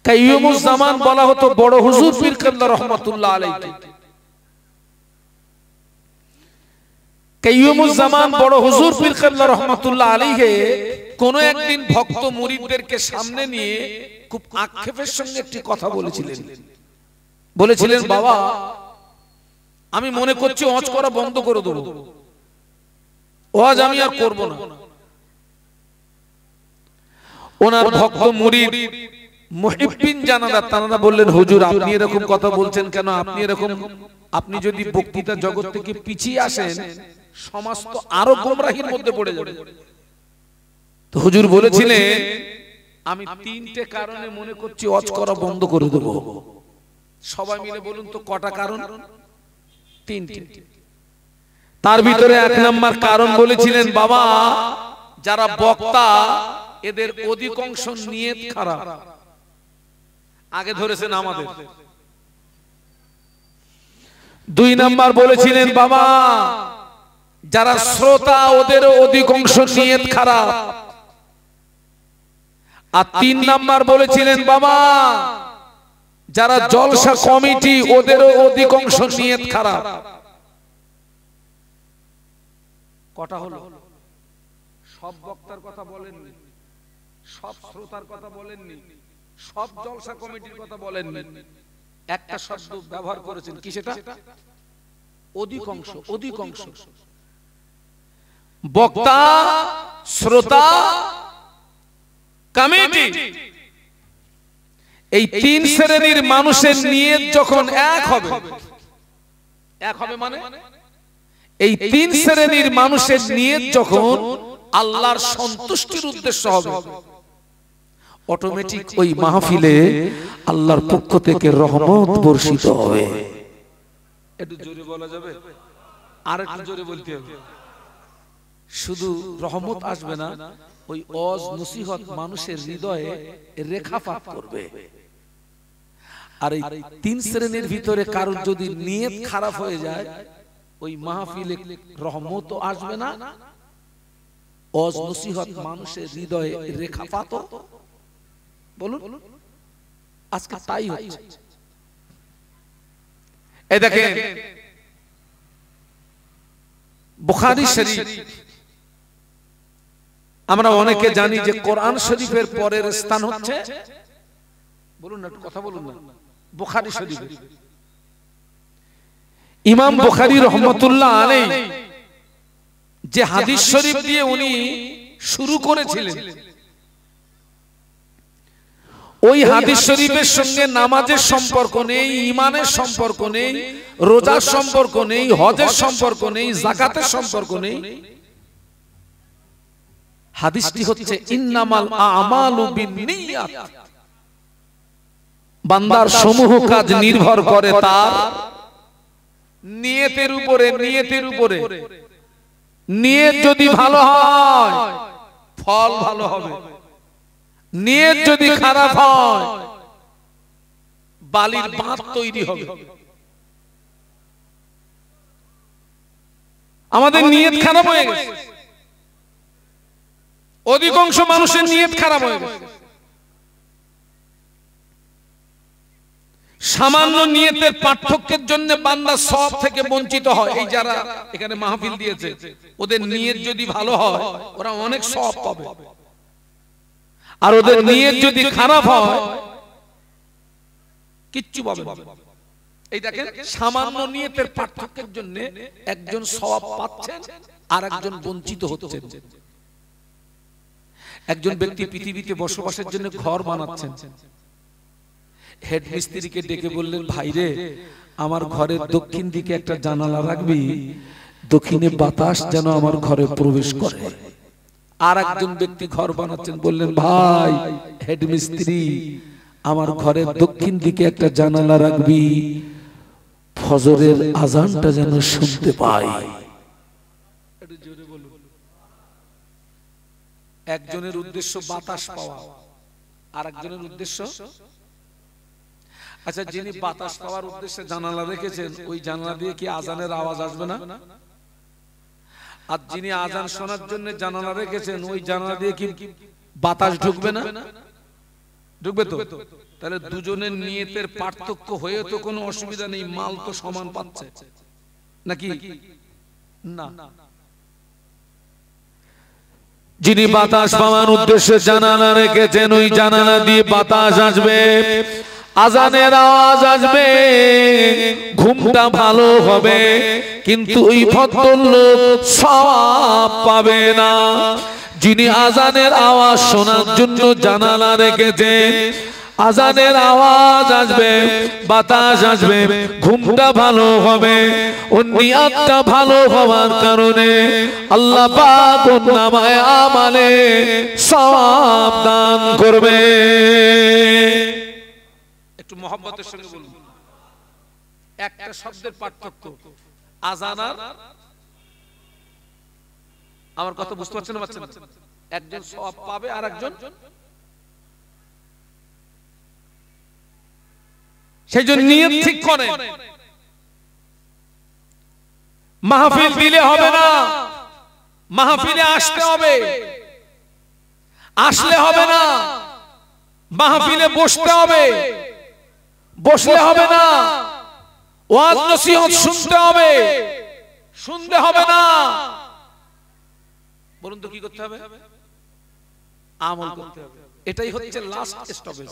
কাইয়ুমুজ জামান বলা হতো বড় হুজুর পীর কেবলা রহমাতুল্লাহ আলাইহি। কাইয়ুমুজ জামান বড় হুজুর পীর কেবলা রহমাতুল্লাহ আলাইহি কোন একদিন ভক্ত মুরিদদেরকে সামনে নিয়ে খুব আক্ষেপের সঙ্গে একটি কথা বলেছিলেন, বাবা আমি মনে করছি ওয়াজ করা বন্ধ করে দেব, ওয়াজ আমি আর করব না। ওনার ভক্ত মুরিদ মুহিব্বিন জানারা তারা বললেন, হুজুর আপনি এরকম কথা বলছেন কেন? আপনি যদি বক্তৃতা জগৎ থেকে পিছিয়ে আসেন, সমাজ তো আরো গোমরাহির মধ্যে পড়ে যাবে। তো হুজুর বলেছিলেন, আমি 3টে কারণে মনে করছি ওয়াজ করা বন্ধ করে দেব। সবাই মিলে বলুন তো কটা কারণ? 3টে। তার ভিতরে 1 নাম্বার কারণ বলেছিলেন, বাবা যারা বক্তা এদের অধিকাংশ নিয়ত খারাপ। আগে ধরেছেন আমাদের। 2 নাম্বার বলেছিলেন, বাবা যারা শ্রোতা ওদের অধিকাংশ নিয়ত খারাপ। আর 3 নাম্বার বলেছিলেন, বাবা যারা জলসা কমিটি ওদেরও অধিকাংশ নিয়ত খারাপ। কটা হলো? সব বক্তার কথা বলেননি, সব শ্রোতার কথা বলেননি, সব জলসা কমিটির কথা বলেননি, একটা শব্দ ব্যবহার করেছেন। কি সেটা? অধিকাংশ। অধিকাংশ বক্তা, শ্রোতা, কমিটি, এই 3 শ্রেণীর মানুষের নিয়ত যখন এক হবে মানে এই 3 শ্রেণীর মানুষের নিয়ত যখন আল্লাহর সন্তুষ্টির উদ্দেশ্য হবে, অটোমেটিক ওই মাহফিলে আল্লাহর পক্ষ থেকে রহমত বর্ষিত হবে। একটু জোরে বলা যাবে? আর একটু জোরে বলতে হবে। শুধু রহমত আসবে না, ওই ওয়াজ নসিহত মানুষের হৃদয়ে রেখাপাত করবে। আর এই 3 শ্রেণীর ভিতরে কারোর যদি নিয়ত খারাপ হয়ে যায়, ওই মাহফিলে রহমত আসবে না, ওয়াজ নসিহত মানুষের হৃদয়ে রেখাপাত। বলুন আজকে তাই হচ্ছে। এই দেখেন বুখারী শরীফ, আমরা অনেকে জানি যে কোরআন শরীফের পরের স্থান হচ্ছে, বলুন না, কথা বলুন না, বুখারী শরীফ। ইমাম বুখারী রহমাতুল্লাহ আলাইহি যে হাদিস শরীফ দিয়ে উনি শুরু করেছিলেন, ওই হাদিস শরীফের সঙ্গে নামাজের সম্পর্ক নেই, ঈমানের সম্পর্ক নেই, রোজার সম্পর্ক নেই, হজের সম্পর্ক নেই, যাকাতের সম্পর্ক নেই। হাদিসটি হচ্ছে ইন্নামাল আমালু বিন্নিয়াত, বান্দার সমূহ কাজ নির্ভর করে তার নিয়তের উপরে। নিয়তের উপরে। নিয়ত যদি ভালো হয় ফল ভালো হবে, নিয়ত যদি খারাপ হয় বালির বাঁধ তৈরি হবে। আমাদের নিয়ত খারাপ হয়ে গেছে, অধিকাংশ মানুষের নিয়ত খারাপ হয়ে গেছে। সামান্য নিয়তের পার্থক্যের জন্য বান্দা সওয়াব থেকে বঞ্চিত হয়। এই যারা এখানে মাহফিল দিয়েছে ওদের নিয়ত যদি ভালো হয় ওরা অনেক সওয়াব পাবে, আর ওদের নিয়ত যদি খারাপ হয় কিচ্ছু পাবে না। এই দেখেন সামান্য নিয়তের পার্থক্যের জন্য একজন সওয়াব পাচ্ছেন আর একজন বঞ্চিত হচ্ছেন। একজন ব্যক্তি পৃথিবীতে বসবাসের জন্য ঘর বানাচ্ছেন, হেড মিস্ত্রিকে ডেকে বললেন, ভাই রে আমার ঘরের দক্ষিণ দিকে একটা জানালা রাখবি, দক্ষিণে বাতাস যেন আমার ঘরে প্রবেশ করে। আর একজন ব্যক্তি ঘর বানাচ্ছেন, বললেন, ভাই হেড মিস্ত্রি আমার ঘরের দক্ষিণ দিকে একটা জানালা রাখবি, ফজরের আজানটা যেন শুনতে পাই। একজনের উদ্দেশ্য বাতাস পাওয়া, আর একজনের উদ্দেশ্য, আচ্ছা যিনি বাতাস পাওয়ার উদ্দেশ্যে জানালা রেখেছেন ওই জানালা দিয়ে কি আজানের আওয়াজ আসবে না? আর যিনি আজান শোনার জন্য জানালা রেখেছেন ওই জানালা দিয়ে কি বাতাস ঢুকবে না? ঢুকবে তো। তাহলে দুজনের নিয়তের পার্থক্য হয়ে তো কোনো অসুবিধা নেই, মাল তো সমান পাচ্ছে নাকি না? যিনি বাতাস পাওয়ার উদ্দেশ্যে জানালা রেখেছেন ওই জানালা দিয়ে বাতাস আসবে, আজানের আওয়াজ আসবে, ঘুমটা ভালো হবে, কিন্তু ওই ভদ্রলোক সওয়াব পাবে না। যিনি আজানের আওয়াজ শোনার জন্য জানালা রেখেছেন, আজানের আওয়াজ আসবে, বাতাস আসবে, ঘুমটা ভালো হবে, ওর নিয়তটা ভালো হওয়ার কারণে আল্লাহ পাক ওর নামায়ে আমালে সওয়াব দান করবে। একটু মহব্বতের সঙ্গে বলুন। একটা শব্দের পার্থক্য, আজান আর, আমার কথা বুঝতে পারছেন না? একজন সওয়াব পাবে আর একজন, সেই জন্য নিয়ত ঠিক করে। মাহফিল দিলে হবে না, মাহফিলে আসতে হবে। আসলে হবে না, মাহফিলে বসতে হবে। বসলে হবে না, ওয়াজ নসিহত শুনতে হবে। শুনতে হবে না, বলুন তো কি করতে হবে? আমল করতে হবে। এটাই হচ্ছে লাস্ট স্টপেজ।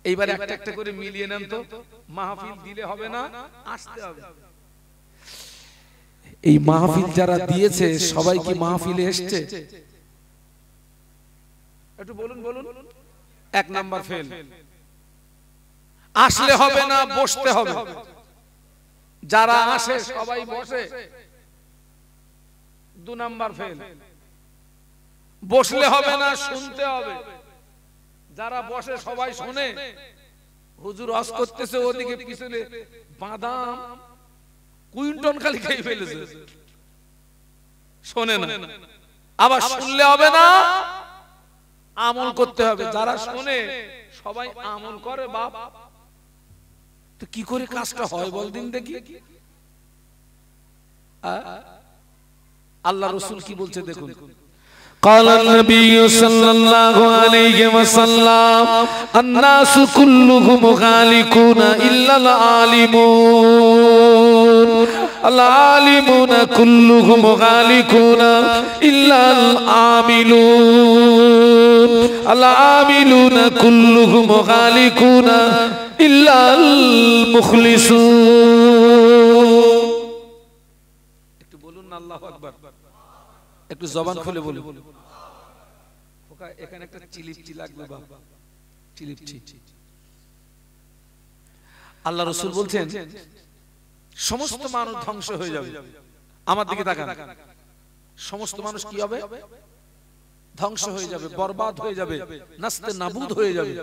এইবার একটা একটা করে মিলিয়ে নেন তো। মাহফিল দিলে হবে না, আসতে হবে। এই মাহফিল যারা দিয়েছে সবাই কি মাহফিলে এসেছে? একটু বলুন বলুন। এক নাম্বার ফেল। আসলে হবে না, বসতে হবে। যারা আসে সবাই বসে, 2 নাম্বার ফেল। বসলে হবে না, শুনতে হবে। যারা বসে সবাই শুনে, হুজুর ওয়াজ করতেছে ওদিকে পিছনে বাদাম কুইন্টন খালি খেয়ে ফেলেছে, শোনে না। আবার শুনলে হবে না, আমল করতে হবে। যারা শুনে সবাই আমল করে, বাপ তো কি করে কাজটা হয় বল দিন দেখি। আল্লাহ রাসূল কি বলছে দেখুন। قال النبي صلى الله عليه وسلم الناس كلهم غالكون إلا العالمون العالمون كلهم غالكون إلا العاملون العاملون كلهم غالكون إلا المخلصون একটু বলুন না আল্লাহু আকবার। একটু জবান খুলে বলুন। ওকা এখানে একটা চিলিপচি লাগবে বাবা, চিলিপচি। আল্লাহ রাসূল বলছেন সমস্ত মানুষ ধ্বংস হয়ে যাবে। আমার দিকে তাকান। সমস্ত মানুষ কি হবে? ধ্বংস হয়ে যাবে, বরবাদ হয়ে যাবে, নাস্তে নাবুদ হয়ে যাবে।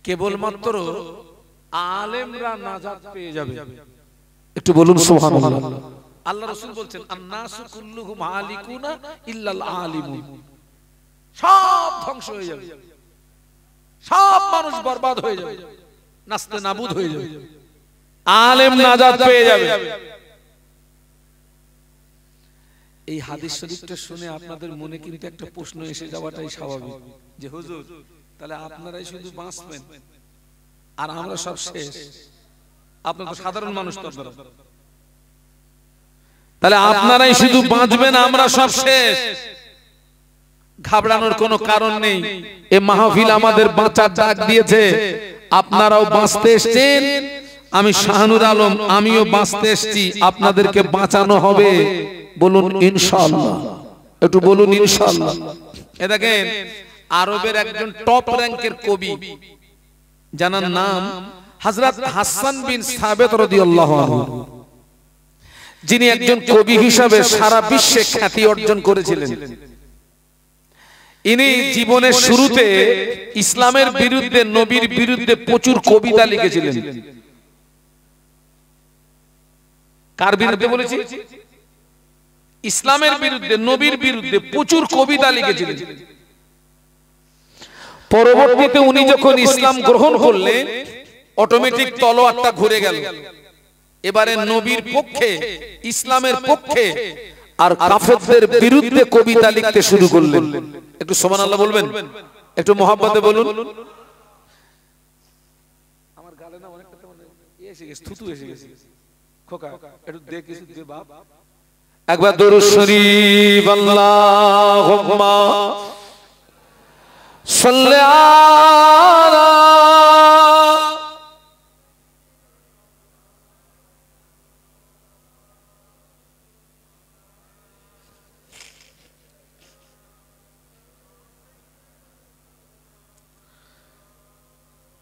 কেবলমাত্র আলেমরা নাজাত পেয়ে যাবে। একটু বলুন সুবহানাল্লাহ। আল্লাহ রাসূল বলছেন আন-নাসু কুল্লুহুম হালিকুনা ইল্লাল আলিমুন। সব ধ্বংস হয়ে যাবে, সব মানুষ বরবাদ হয়ে যাবে, নাস্তে নাবুদ হয়ে যাবে, আলেম নাজাত পেয়ে যাবে। এই হাদিস শরীফটা শুনে আপনাদের মনে কিন্তু একটা প্রশ্ন এসে যাওয়াটাই স্বাভাবিক যে হুজুর তাহলে আপনারাই শুধু বাঁচবেন আর আমরা সব শেষ। আপনারা তো সাধারণ মানুষ, তো তাহলে আপনারাই শুধু বাঁচবেন, আমরা সব শেষ। ঘাবড়ানোর কোনো কারণ নেই। এই মাহফিল আমাদের বাঁচার ডাক দিয়েছে, আপনারাও বাঁচতে এসেছেন। আমি শাহানুর আলম, আমিও বাঁচতে এসেছি, আপনাদেরকে বাঁচানো হবে। বলুন ইনশাআল্লাহ, একটু বলুন ইনশাআল্লাহ। এ দেখেন, আরবের একজন টপ র‍্যাঙ্কের কবি, যার নাম হযরত হাসান বিন সাবিত রাদিয়াল্লাহু আনহু, যিনি একজন কবি হিসাবে সারা বিশ্বে খ্যাতি অর্জন করেছিলেন। ইনি জীবনের শুরুতে ইসলামের বিরুদ্ধে, নবীর বিরুদ্ধে প্রচুর কবিতা লিখেছিলেন। কার বিরুদ্ধে বলেছি? ইসলামের বিরুদ্ধে, নবীর বিরুদ্ধে প্রচুর কবিতা লিখেছিলেন। পরবর্তীতে উনি যখন ইসলাম গ্রহণ করলেন, অটোমেটিক তলোয়ারটা ঘুরে গেল। এবারে নবীর পক্ষে, ইসলামের পক্ষে আর কাফেরদের বিরুদ্ধে কবিতা লিখতে শুরু করলেন। একটু সুবহানাল্লাহ বলবেন, একটু মহব্বতে বলুন। আমার গালে না অনেকটা তো এসে গেছে, থুতু এসে গেছে। খোকা একটু দে, কিছু দে বাপ। একবার দরুদ শরীফ, আল্লাহুম্মা সাল্লি আলা।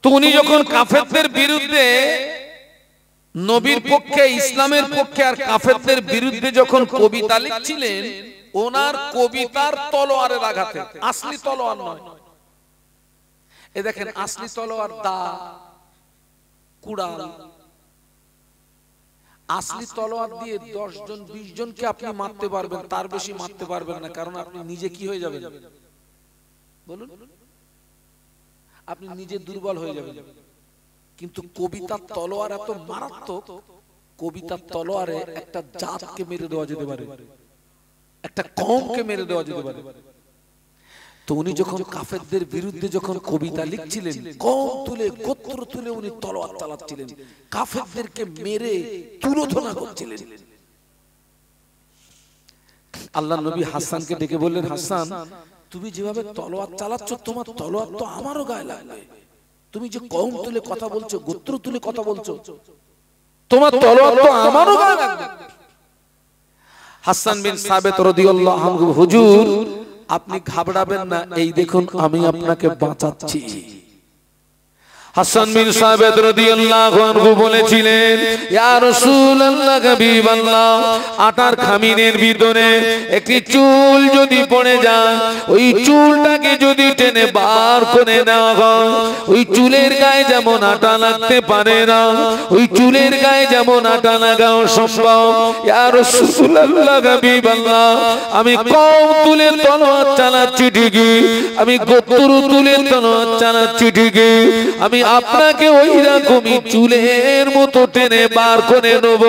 তো উনি যখন কাফেরদের বিরুদ্ধে, নবীর পক্ষে, ইসলামের পক্ষে আর কাফেরদের বিরুদ্ধে যখন কবিতা লিখছিলেন, ওনার কবিতার তলোয়ারের আঘাতে, আসলি তলোয়ার নয়, এ দেখেন আসলি তলোয়ার দা, কুড়াল, আসলি তলোয়ার দিয়ে 10 জন 20 জনকে আপনি মারতে পারবেন, তার বেশি মারতে পারবেন না। কারণ আপনি নিজে কি হয়ে যাবেন বলুন? আপনি নিজে দুর্বল হয়ে যাবেন। কিন্তু কবিতার তলোয়ার এত মারাত্মক, কবিতার তলোয়ারে একটা জাতকে মেরে দেওয়া যেতে পারে, একটা কওমকে মেরে দেওয়া যেতে পারে। তো উনি যখন কাফেরদের বিরুদ্ধে যখন কবিতা লিখছিলেন, কওম তুলে, গোত্র তুলে উনি তলোয়ার চালাচ্ছিলেন, কাফেরদেরকে মেরে তুলোধনা করছিলেন। আল্লাহ নবী হাসানকে ডেকে বললেন, হাসান, তুমি যেভাবে তলোয়ার চালাচ্ছ, তোমার তলোয়ার তো আমারও গায়ে লাগবে। তুমি যে কওম তুলে কথা বলছো, গোত্র তুলে কথা বলছো, তোমার তলোয়ার তো আমারও গায়ে লাগবে। হাসান বিন সাবিত রাদিয়াল্লাহু আনহু, হুজুর আপনি ঘাবড়াবেন না, এই দেখুন আমি আপনাকে বাঁচাচ্ছি। হাসান বিন সাবিত রাদিয়াল্লাহু আনহু বলেছিলেন, ইয়া রাসূলুল্লাহ, হাবিবাল্লাহ, আটার খামিনের ভিতরে একটি চুল যদি পড়ে যায়, ওই চুলটাকে যদি টেনে বার করে নেওয়া হয়, ওই চুলের গায়ে যেমন আটা লাগতে পারে না, ওই চুলের গায়ে যেমন আটা লাগাও সম্ভব। ইয়া রাসূলুল্লাহ, হাবিবাল্লাহ, আমি কওম তুলে তলোয়ার চালাচ্ছি ঠিকই, আমি গোত্র তুলে তলোয়ার চালাচ্ছি ঠিকই, আমি আপনাকে ওই রকমই চুলের মতো টেনে বার করে নেব।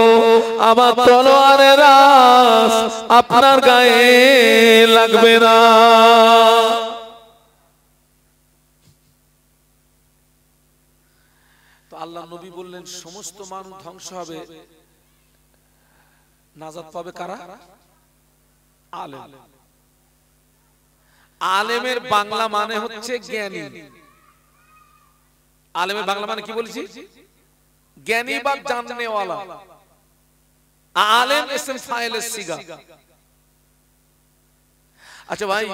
আমার তলোয়ারের আঁচ আপনার গায়ে লাগবে না। তো আল্লাহ নবী বললেন, সমস্ত মানুষ ধ্বংস হবে, নাজাত পাবে কারা? আলেম। আলেমের বাংলা মানে হচ্ছে জ্ঞানী। আলেমের বাংলা মানে কি বলেছি? জ্ঞানী বা জাননেওয়ালা। আলেম ইসম ফাইলের সিগা। আচ্ছা ভাই,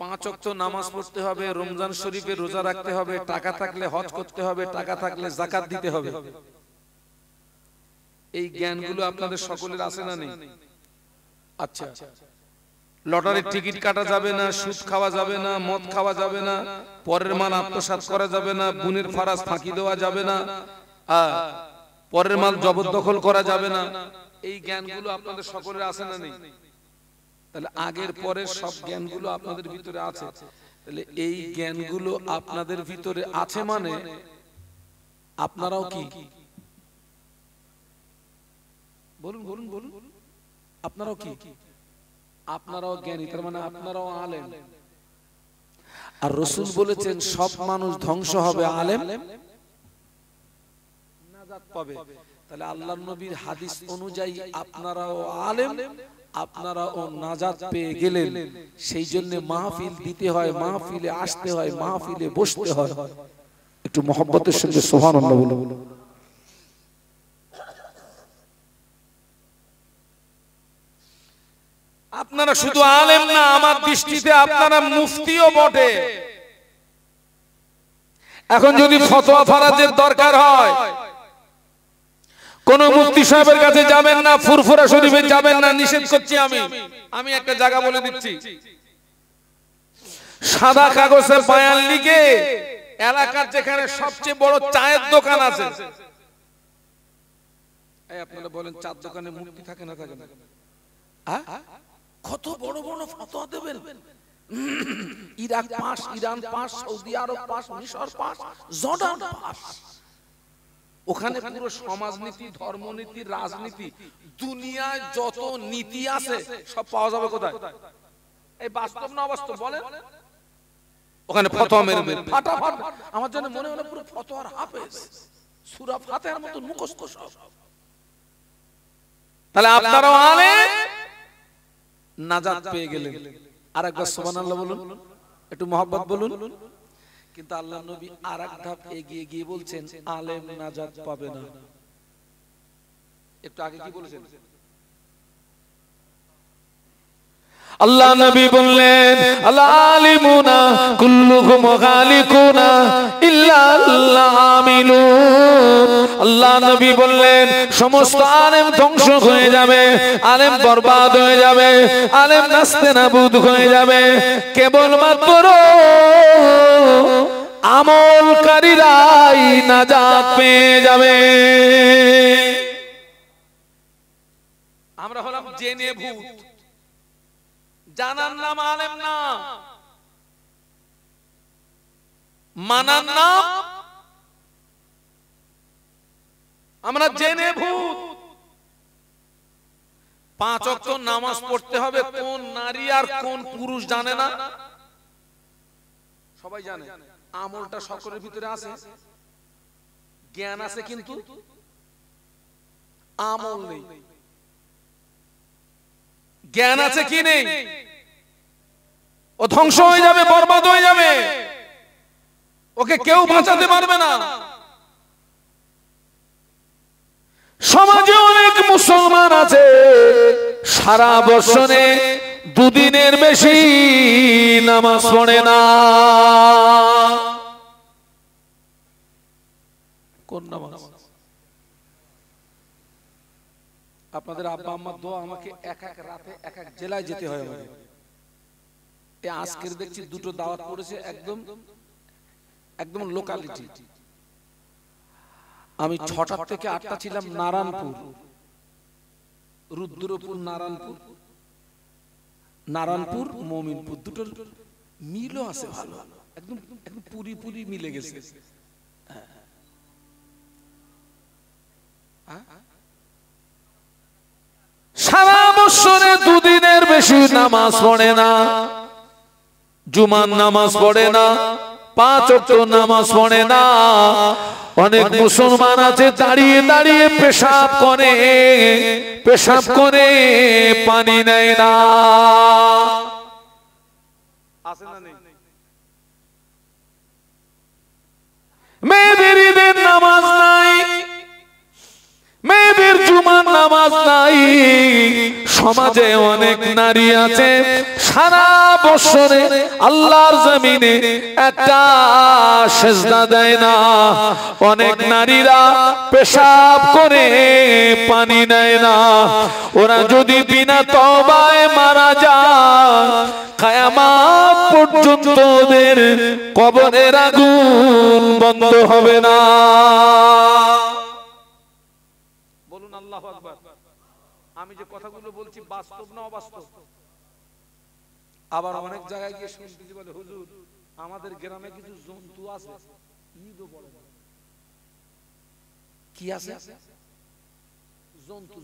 5 ওয়াক্ত নামাজ পড়তে হবে, রমজান শরীফে রোজা রাখতে হবে, টাকা থাকলে হজ করতে হবে, টাকা থাকলে যাকাত দিতে হবে, এই জ্ঞানগুলো আপনাদের সকলের আছে না নেই? আচ্ছা, লটারির টিকিট কাটা যাবে না, সুদ খাওয়া যাবে না, মদ খাওয়া যাবে না, পরের মাল আত্মসাৎ করা যাবে না, বুনের ফারাজ ফাঁকি দেওয়া যাবে না, পরের মাল জবরদখল করা যাবে না, এই জ্ঞানগুলো আপনাদের সকলের আছে না নেই? তাহলে আগের পরের সব জ্ঞানগুলো আপনাদের ভিতরে আছে। তাহলে এই জ্ঞানগুলো আপনাদের ভিতরে আছে মানে আপনারাও কি বলুন বলুন বলুন, আপনারাও কি? আপনারাও জ্ঞানী, তার মানে আপনারাও আলেম। আর রাসূল বলেছেন সব মানুষ ধ্বংস হবে, আলেম পাবে। তাহলে আল্লাহর নবীর হাদিস অনুযায়ী আপনারাও আলেম, আপনারাও নাজাত পেয়ে গেলেন। সেই জন্য মাহফিল দিতে হয়, মাহফিলে আসতে হয়, মাহফিলে বসতে হয়। একটু মহব্বতের সঙ্গে সুবহানাল্লাহ বলুন। আপনারা শুধু আলেম না, আমার দৃষ্টিতে আপনারা মুফতিও বটে। এখন যদি ফতোয়া ফারাজের দরকার হয়, কোন মুফতি সাহেবের কাছে যাবেন না, ফুরফুরা শরীফে যাবেন না, নিষেধ করছি আমি একটা জায়গা বলে দিচ্ছি। সাদা কাগজে বায়ান লিখে এলাকার যেখানে সবচেয়ে বড় চায়ের দোকান আছে, এই আপনারা বলেন চার দোকানে মুফতি থাকে না থাকে না? কত বড় বড় ফতোয়া দেবেন। ইরাক পাস, ইরান পাস, সৌদি আরব পাস, মিশর পাস, জর্ডান পাস। ওখানে পুরো সমাজনীতি, ধর্মনীতি, রাজনীতি, দুনিয়ায় যত নীতি আছে সব পাওয়া যাবে কোথায়? এই বাস্তব না অবাস্তব বলেন? ওখানে ফতোয়া মেরে মেরে ফাটাফাট। আমার জন্য মনে হলো পুরো ফতোয়ার হাফেজ, সূরা ফাতিহার মতো মুখস্থ সব। তাহলে আপনারাও আলেম, নাজাত পেয়ে গেলেন। আরেকবার সুবহানাল্লাহ বলুন, একটু মহব্বত বলুন। কিন্তু আল্লাহর নবী আরেক ধাপ এগিয়ে গিয়ে বলছেন আলেম নাজাত পাবে না। একটু আগে কি বলেছেন? আল্লাহ নবী বললেন আল আলিমুনা কুল্লুহুম গালিকুনা ইল্লা আল্লাহ আমিলুন। আল্লাহ নবী বললেন সমস্ত আলেম ধ্বংস হয়ে যাবে, আলেম বরবাদ হয়ে যাবে, আলেম নাস্তেনাবুদ হয়ে যাবে, কেবলমাত্র আমলকারীরাই নাজাত পেয়ে যাবে। আমরা হলাম জেনে ভূত, জানার নাম আলেম না, মানার নাম আমরা জেনে ভূত। 5 ওয়াক্ত নামাজ পড়তে হবে কোন নারী আর কোন পুরুষ জানে না? সবাই জানে। আমলটা সকলের ভিতরে আছে, জ্ঞান আছে কিন্তু আমল নেই। জ্ঞান আছে কি নেই? ও ধ্বংস হয়ে যাবে, বরবাদ হয়ে যাবে, ওকে কেউ বাঁচাতে পারবে না। সমাজে অনেক মুসলমান আছে সারা বছরে 2 দিনের বেশি নামাজ পড়ে না। কোন নামাজ? আপনাদের আব্বা আম্মার দোয়া, আমাকে এক এক রাতে এক এক জেলায় যেতে হয় আমাকে। এই আজকের দেখছি 2টো দাওয়াত পড়েছে একদম লোকালিটি। আমি 6টা থেকে 8টা ছিলাম নারায়ণপুর, রুদ্রপুর, নারায়ণপুর, মমিনপুর। 2টোর মিলও আছে ভালো, একদম একদম পুরি পুরি মিলে গেছে। সারা বছরে 2 দিনের বেশি নামাজ পড়ে না, জুমার নামাজ পড়ে না, 5 ওয়াক্ত নামাজ পড়ে না। অনেক মুসলমান আছে দাঁড়িয়ে দাঁড়িয়ে পেশাব করে পানি নেয় না। আছে না নেই? মেয়েদের ঈদের নামাজ নাই, মেয়েদের জুমার নামাজ নাই। সমাজে অনেক নারী আছে সারা বছরে আল্লাহর জমিনে একটা সেজদা দেয় না। অনেক নারীরা পেশাব করে পানি নেয় না। ওরা যদি বিনা তওবায় মারা যায়, কিয়ামত পর্যন্ত ওদের কবরের আগুন বন্ধ হবে না। বলুন আল্লাহু আকবার। আমি যে কথাগুলো বলছি বাস্তব না অবাস্তব? আবার অনেক জায়গায় গিয়ে শুনতেছি বলে হুজুর আমাদের গ্রামে কিছু জন্তু আছে, ঈদও বলে না। কি আছে? জন্তু।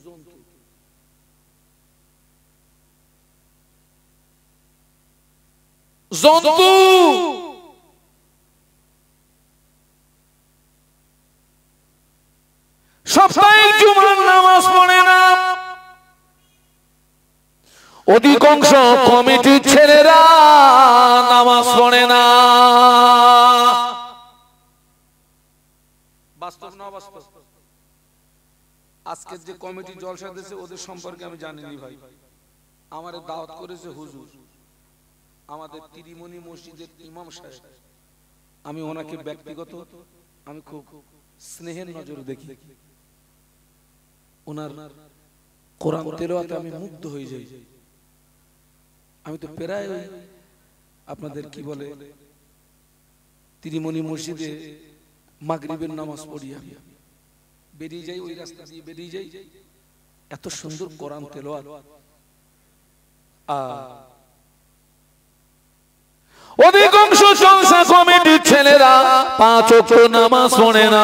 অধিকাংশ কমিটির ছেলেরা নামাজ পড়ে না। বাস্তব না বাস্তব? আজকের যে কমিটি জলসা দিয়েছে ওদের সম্পর্কে আমি জানিনি ভাই। আমারে দাওয়াত করেছে হুজুর, আমাদের তিরিমনি মসজিদের ইমাম সাহেব। আমি ওনাকে ব্যক্তিগত আমি খুব স্নেহের নজরে দেখি। ওনার কোরআন তেলাওয়াতে আমি মুগ্ধ হয়ে যাই। আমি তো প্রায় আপনাদের কি বলে তিরিমনি মসজিদে মাগরিবের নামাজ পড়ি, আমি বেরিয়ে যাই, ওই রাস্তা দিয়ে বেরিয়ে যাই, এত সুন্দর কোরআন তেলাওয়াত। অধিকাংশ জলসা কমিটির ছেলেরা 5 ওয়াক্ত নামাজ পড়ে না।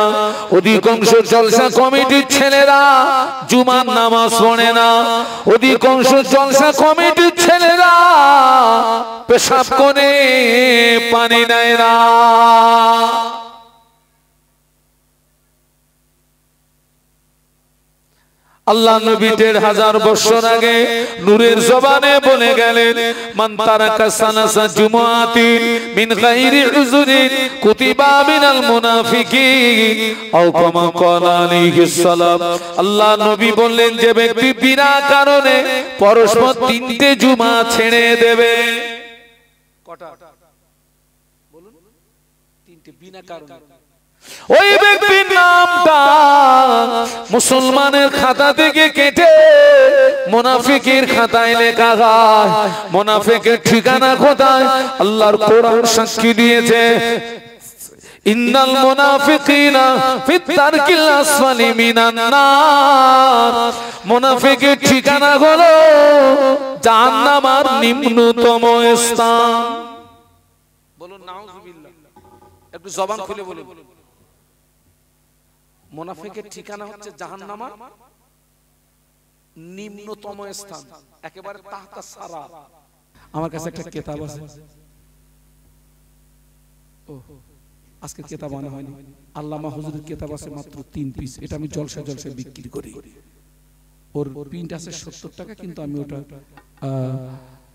অধিকাংশ জলসা কমিটির ছেলেরা জুমার নামাজ পড়ে না। অধিকাংশ জলসা কমিটির ছেলেরা পেশাব করে পানি নেয় না। আল্লাহ নবী 1000 বছর আগে নূরের জবানে বলে গেলেন, মান তারাকা সানাসা জুমাতিন মিন গায়রি উযরিন কুতিবা মিনাল মুনাফিকিন আও কামা ক্বালা আলাইহিস সালাম। আল্লাহ নবী বললেন, যে ব্যক্তি বিনা কারণে পরস্পর 3টে জুমা ছেড়ে দেবে। কটা বলুন? 3টে বিনা কারণে। ওই ব্যক্তির নামটা মুসলমানের খাতা থেকে কেটে মুনাফিকের খাতায় লেখা হয়। মুনাফিকের ঠিকানা কোথায়? আল্লাহর কোরআন সাক্ষী দিয়েছে, ইন্নাল মুনাফিকিনা ফিত তারকিল আসফালি মিনান নার। মুনাফিকের ঠিকানা হলো জাহান্নামের নিম্নতম স্থান। বলুন নাউজুবিল্লাহ। একটু জবান খুলে বলুন। মুনাফিকের ঠিকানা হচ্ছে জাহান্নামের নিম্নতম স্থান, একেবারে তাহতা সারা। আমার কাছে একটা কিতাব আছে, আজকে কিতাব আনা হয়নি, আল্লামা হুজুরের কিতাব আছে মাত্র 3 পিস। এটা আমি জলসা বিক্রি করি। ওর প্রিন্ট আছে 70 টাকা, কিন্তু আমি ওটা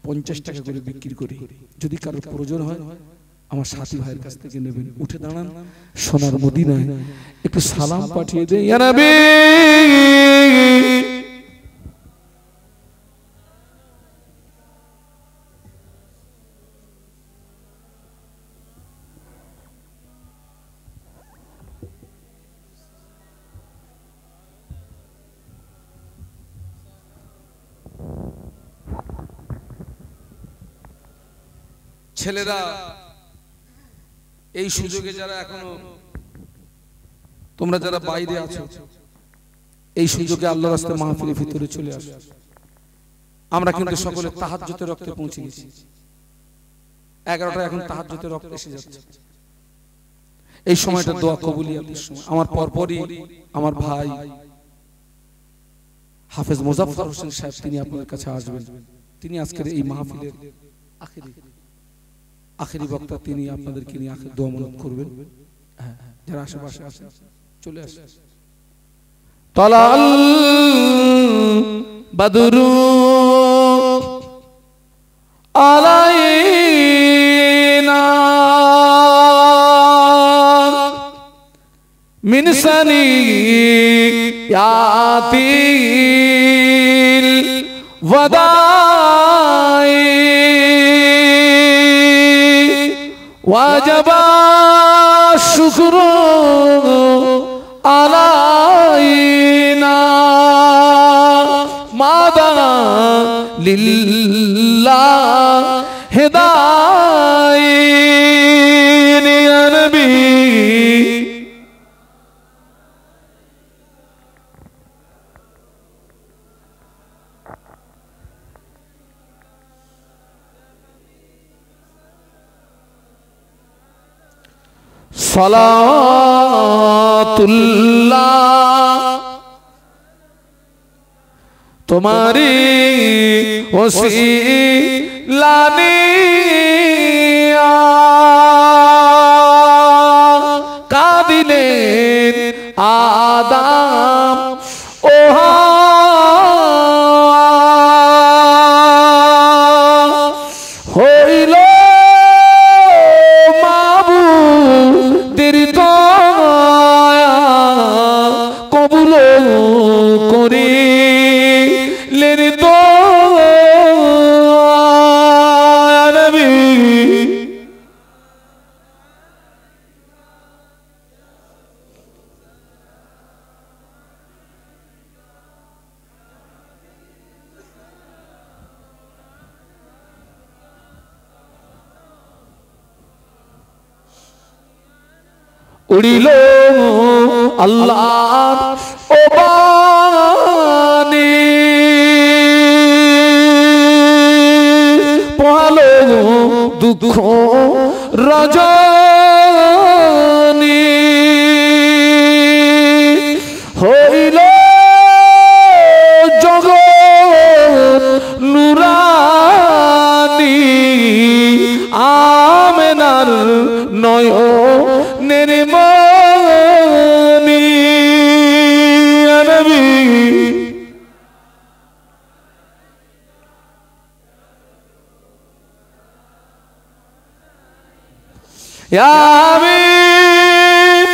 50 টাকা করে বিক্রি করি। যদি কারোর প্রয়োজন হয় আমার সাথী ভাইয়ের কাছ থেকে নেবেন। উঠে দাঁড়ান, সোনার মদিনায় একটু সালাম পাঠিয়ে দেন, ইয়া নবী। ছেলেরা এই সুযোগে যারা এখনো তোমরা যারা বাইরে আছো, এই সুযোগে আল্লাহর রাস্তায় মাহফিলের ভিতরে চলে আসো। আমরা কিন্তু সকলে তাহাজ্জুদের রক্তে পৌঁছে গেছি। 11টা এখন তাহাজ্জুদের রক্ত এসে যাচ্ছে। এই সময়টা দোয়া কবুলিয়াতের সময়। আমার পরপরই আমার ভাই হাফেজ মুজাফফর হোসেন সাহেব তিনি আপনাদের কাছে আসবেন। তিনি আজকের এই মাহফিলের আখেরি বক্তা। তিনি আপনাদেরকে নিয়ে আখের দোয়া মনত করবেন। যারা আশেপাশে আছেন চলে আসেন। তালাল বাদরু আলাইনা মিন সানিয়াতিল ওয়াদাই ওয়াজাবা শুকরু আলাইনা মাদা লিল্লাহ হিদায়াত ইয়া নবী। সালাতুল্লাহ তোমারি ওসিলা নিয়া কাঁদিলেন আদম ও হাওয়া। উড়িল আল্লাহর ও বাণী, পোহালো দুঃখ রজনী, হইল জগৎ নুরানী, আমেনার নয়নের মনি। নবী ইয়া হাবিব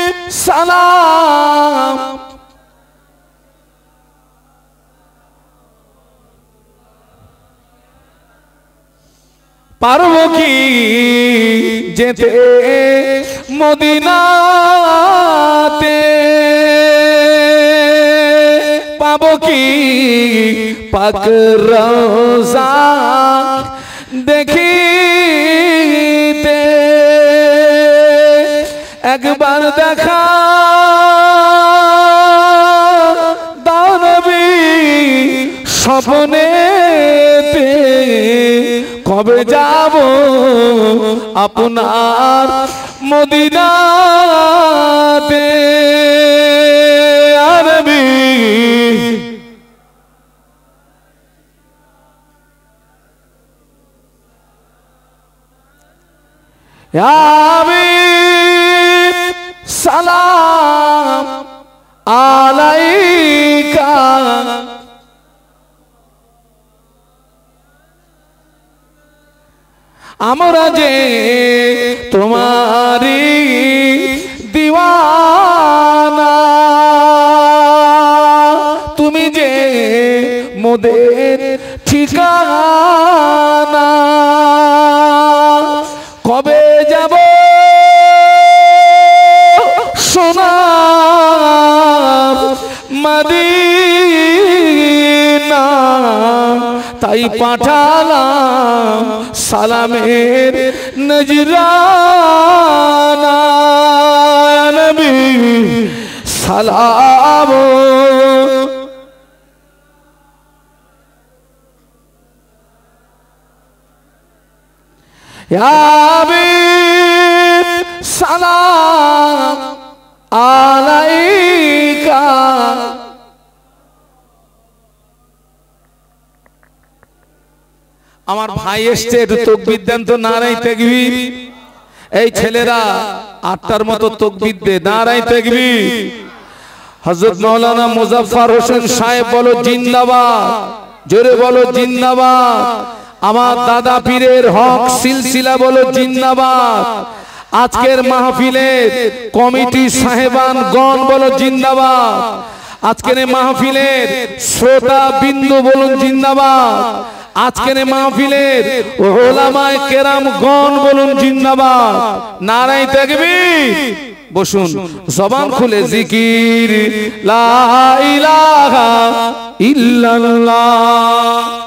সালাম, পারব কি যেতে মদিনাতে, পাব কি পাক রওজা দেখিতে, একবার দেখা দাও নবী স্বপ্নেতে, কবে যাব আপনার মদিনাতে। আরবি ইয়া হাবিব সালাম আলাইকা, আমরা যে তোমারি দিওয়ানা, তুমি যে মোদের ঠিকানা, কবে যাব সোনার মদিনা, তাই পাঠালাম সালামের নজরানা। নবী সালাম, ইয়া হাবিব সালাম আলাইকা। আমার ভাই এসছে, একটু তাকবীর দেন তো, নারায়ে তাকবীর। এই ছেলেরা 8টার মতো তাকবীর দে, নারায়ে তাকবীর। হযরত মাওলানা মুজাফফর হোসেন সাহেব বলো জিন্দাবাদ, জোরে বলো জিন্দাবাদ। আমার দাদা পীরের হক সিলসিলা বলো জিন্দাবাদ। আজকের মাহফিলের কমিটি সাহেবান গণ বলো জিন্দাবাদ। আজকের মাহফিলের শ্রোতা বিন্দু বলুন জিন্দাবাদ। আজকের মাহফিলের ওলামায়ে কেরাম গণ বলুন জিন্দাবাদ। নারায়ে তাকবীর। বসুন, জবান খুলে জিকির লা ইলাহা ইল্লাল্লাহ।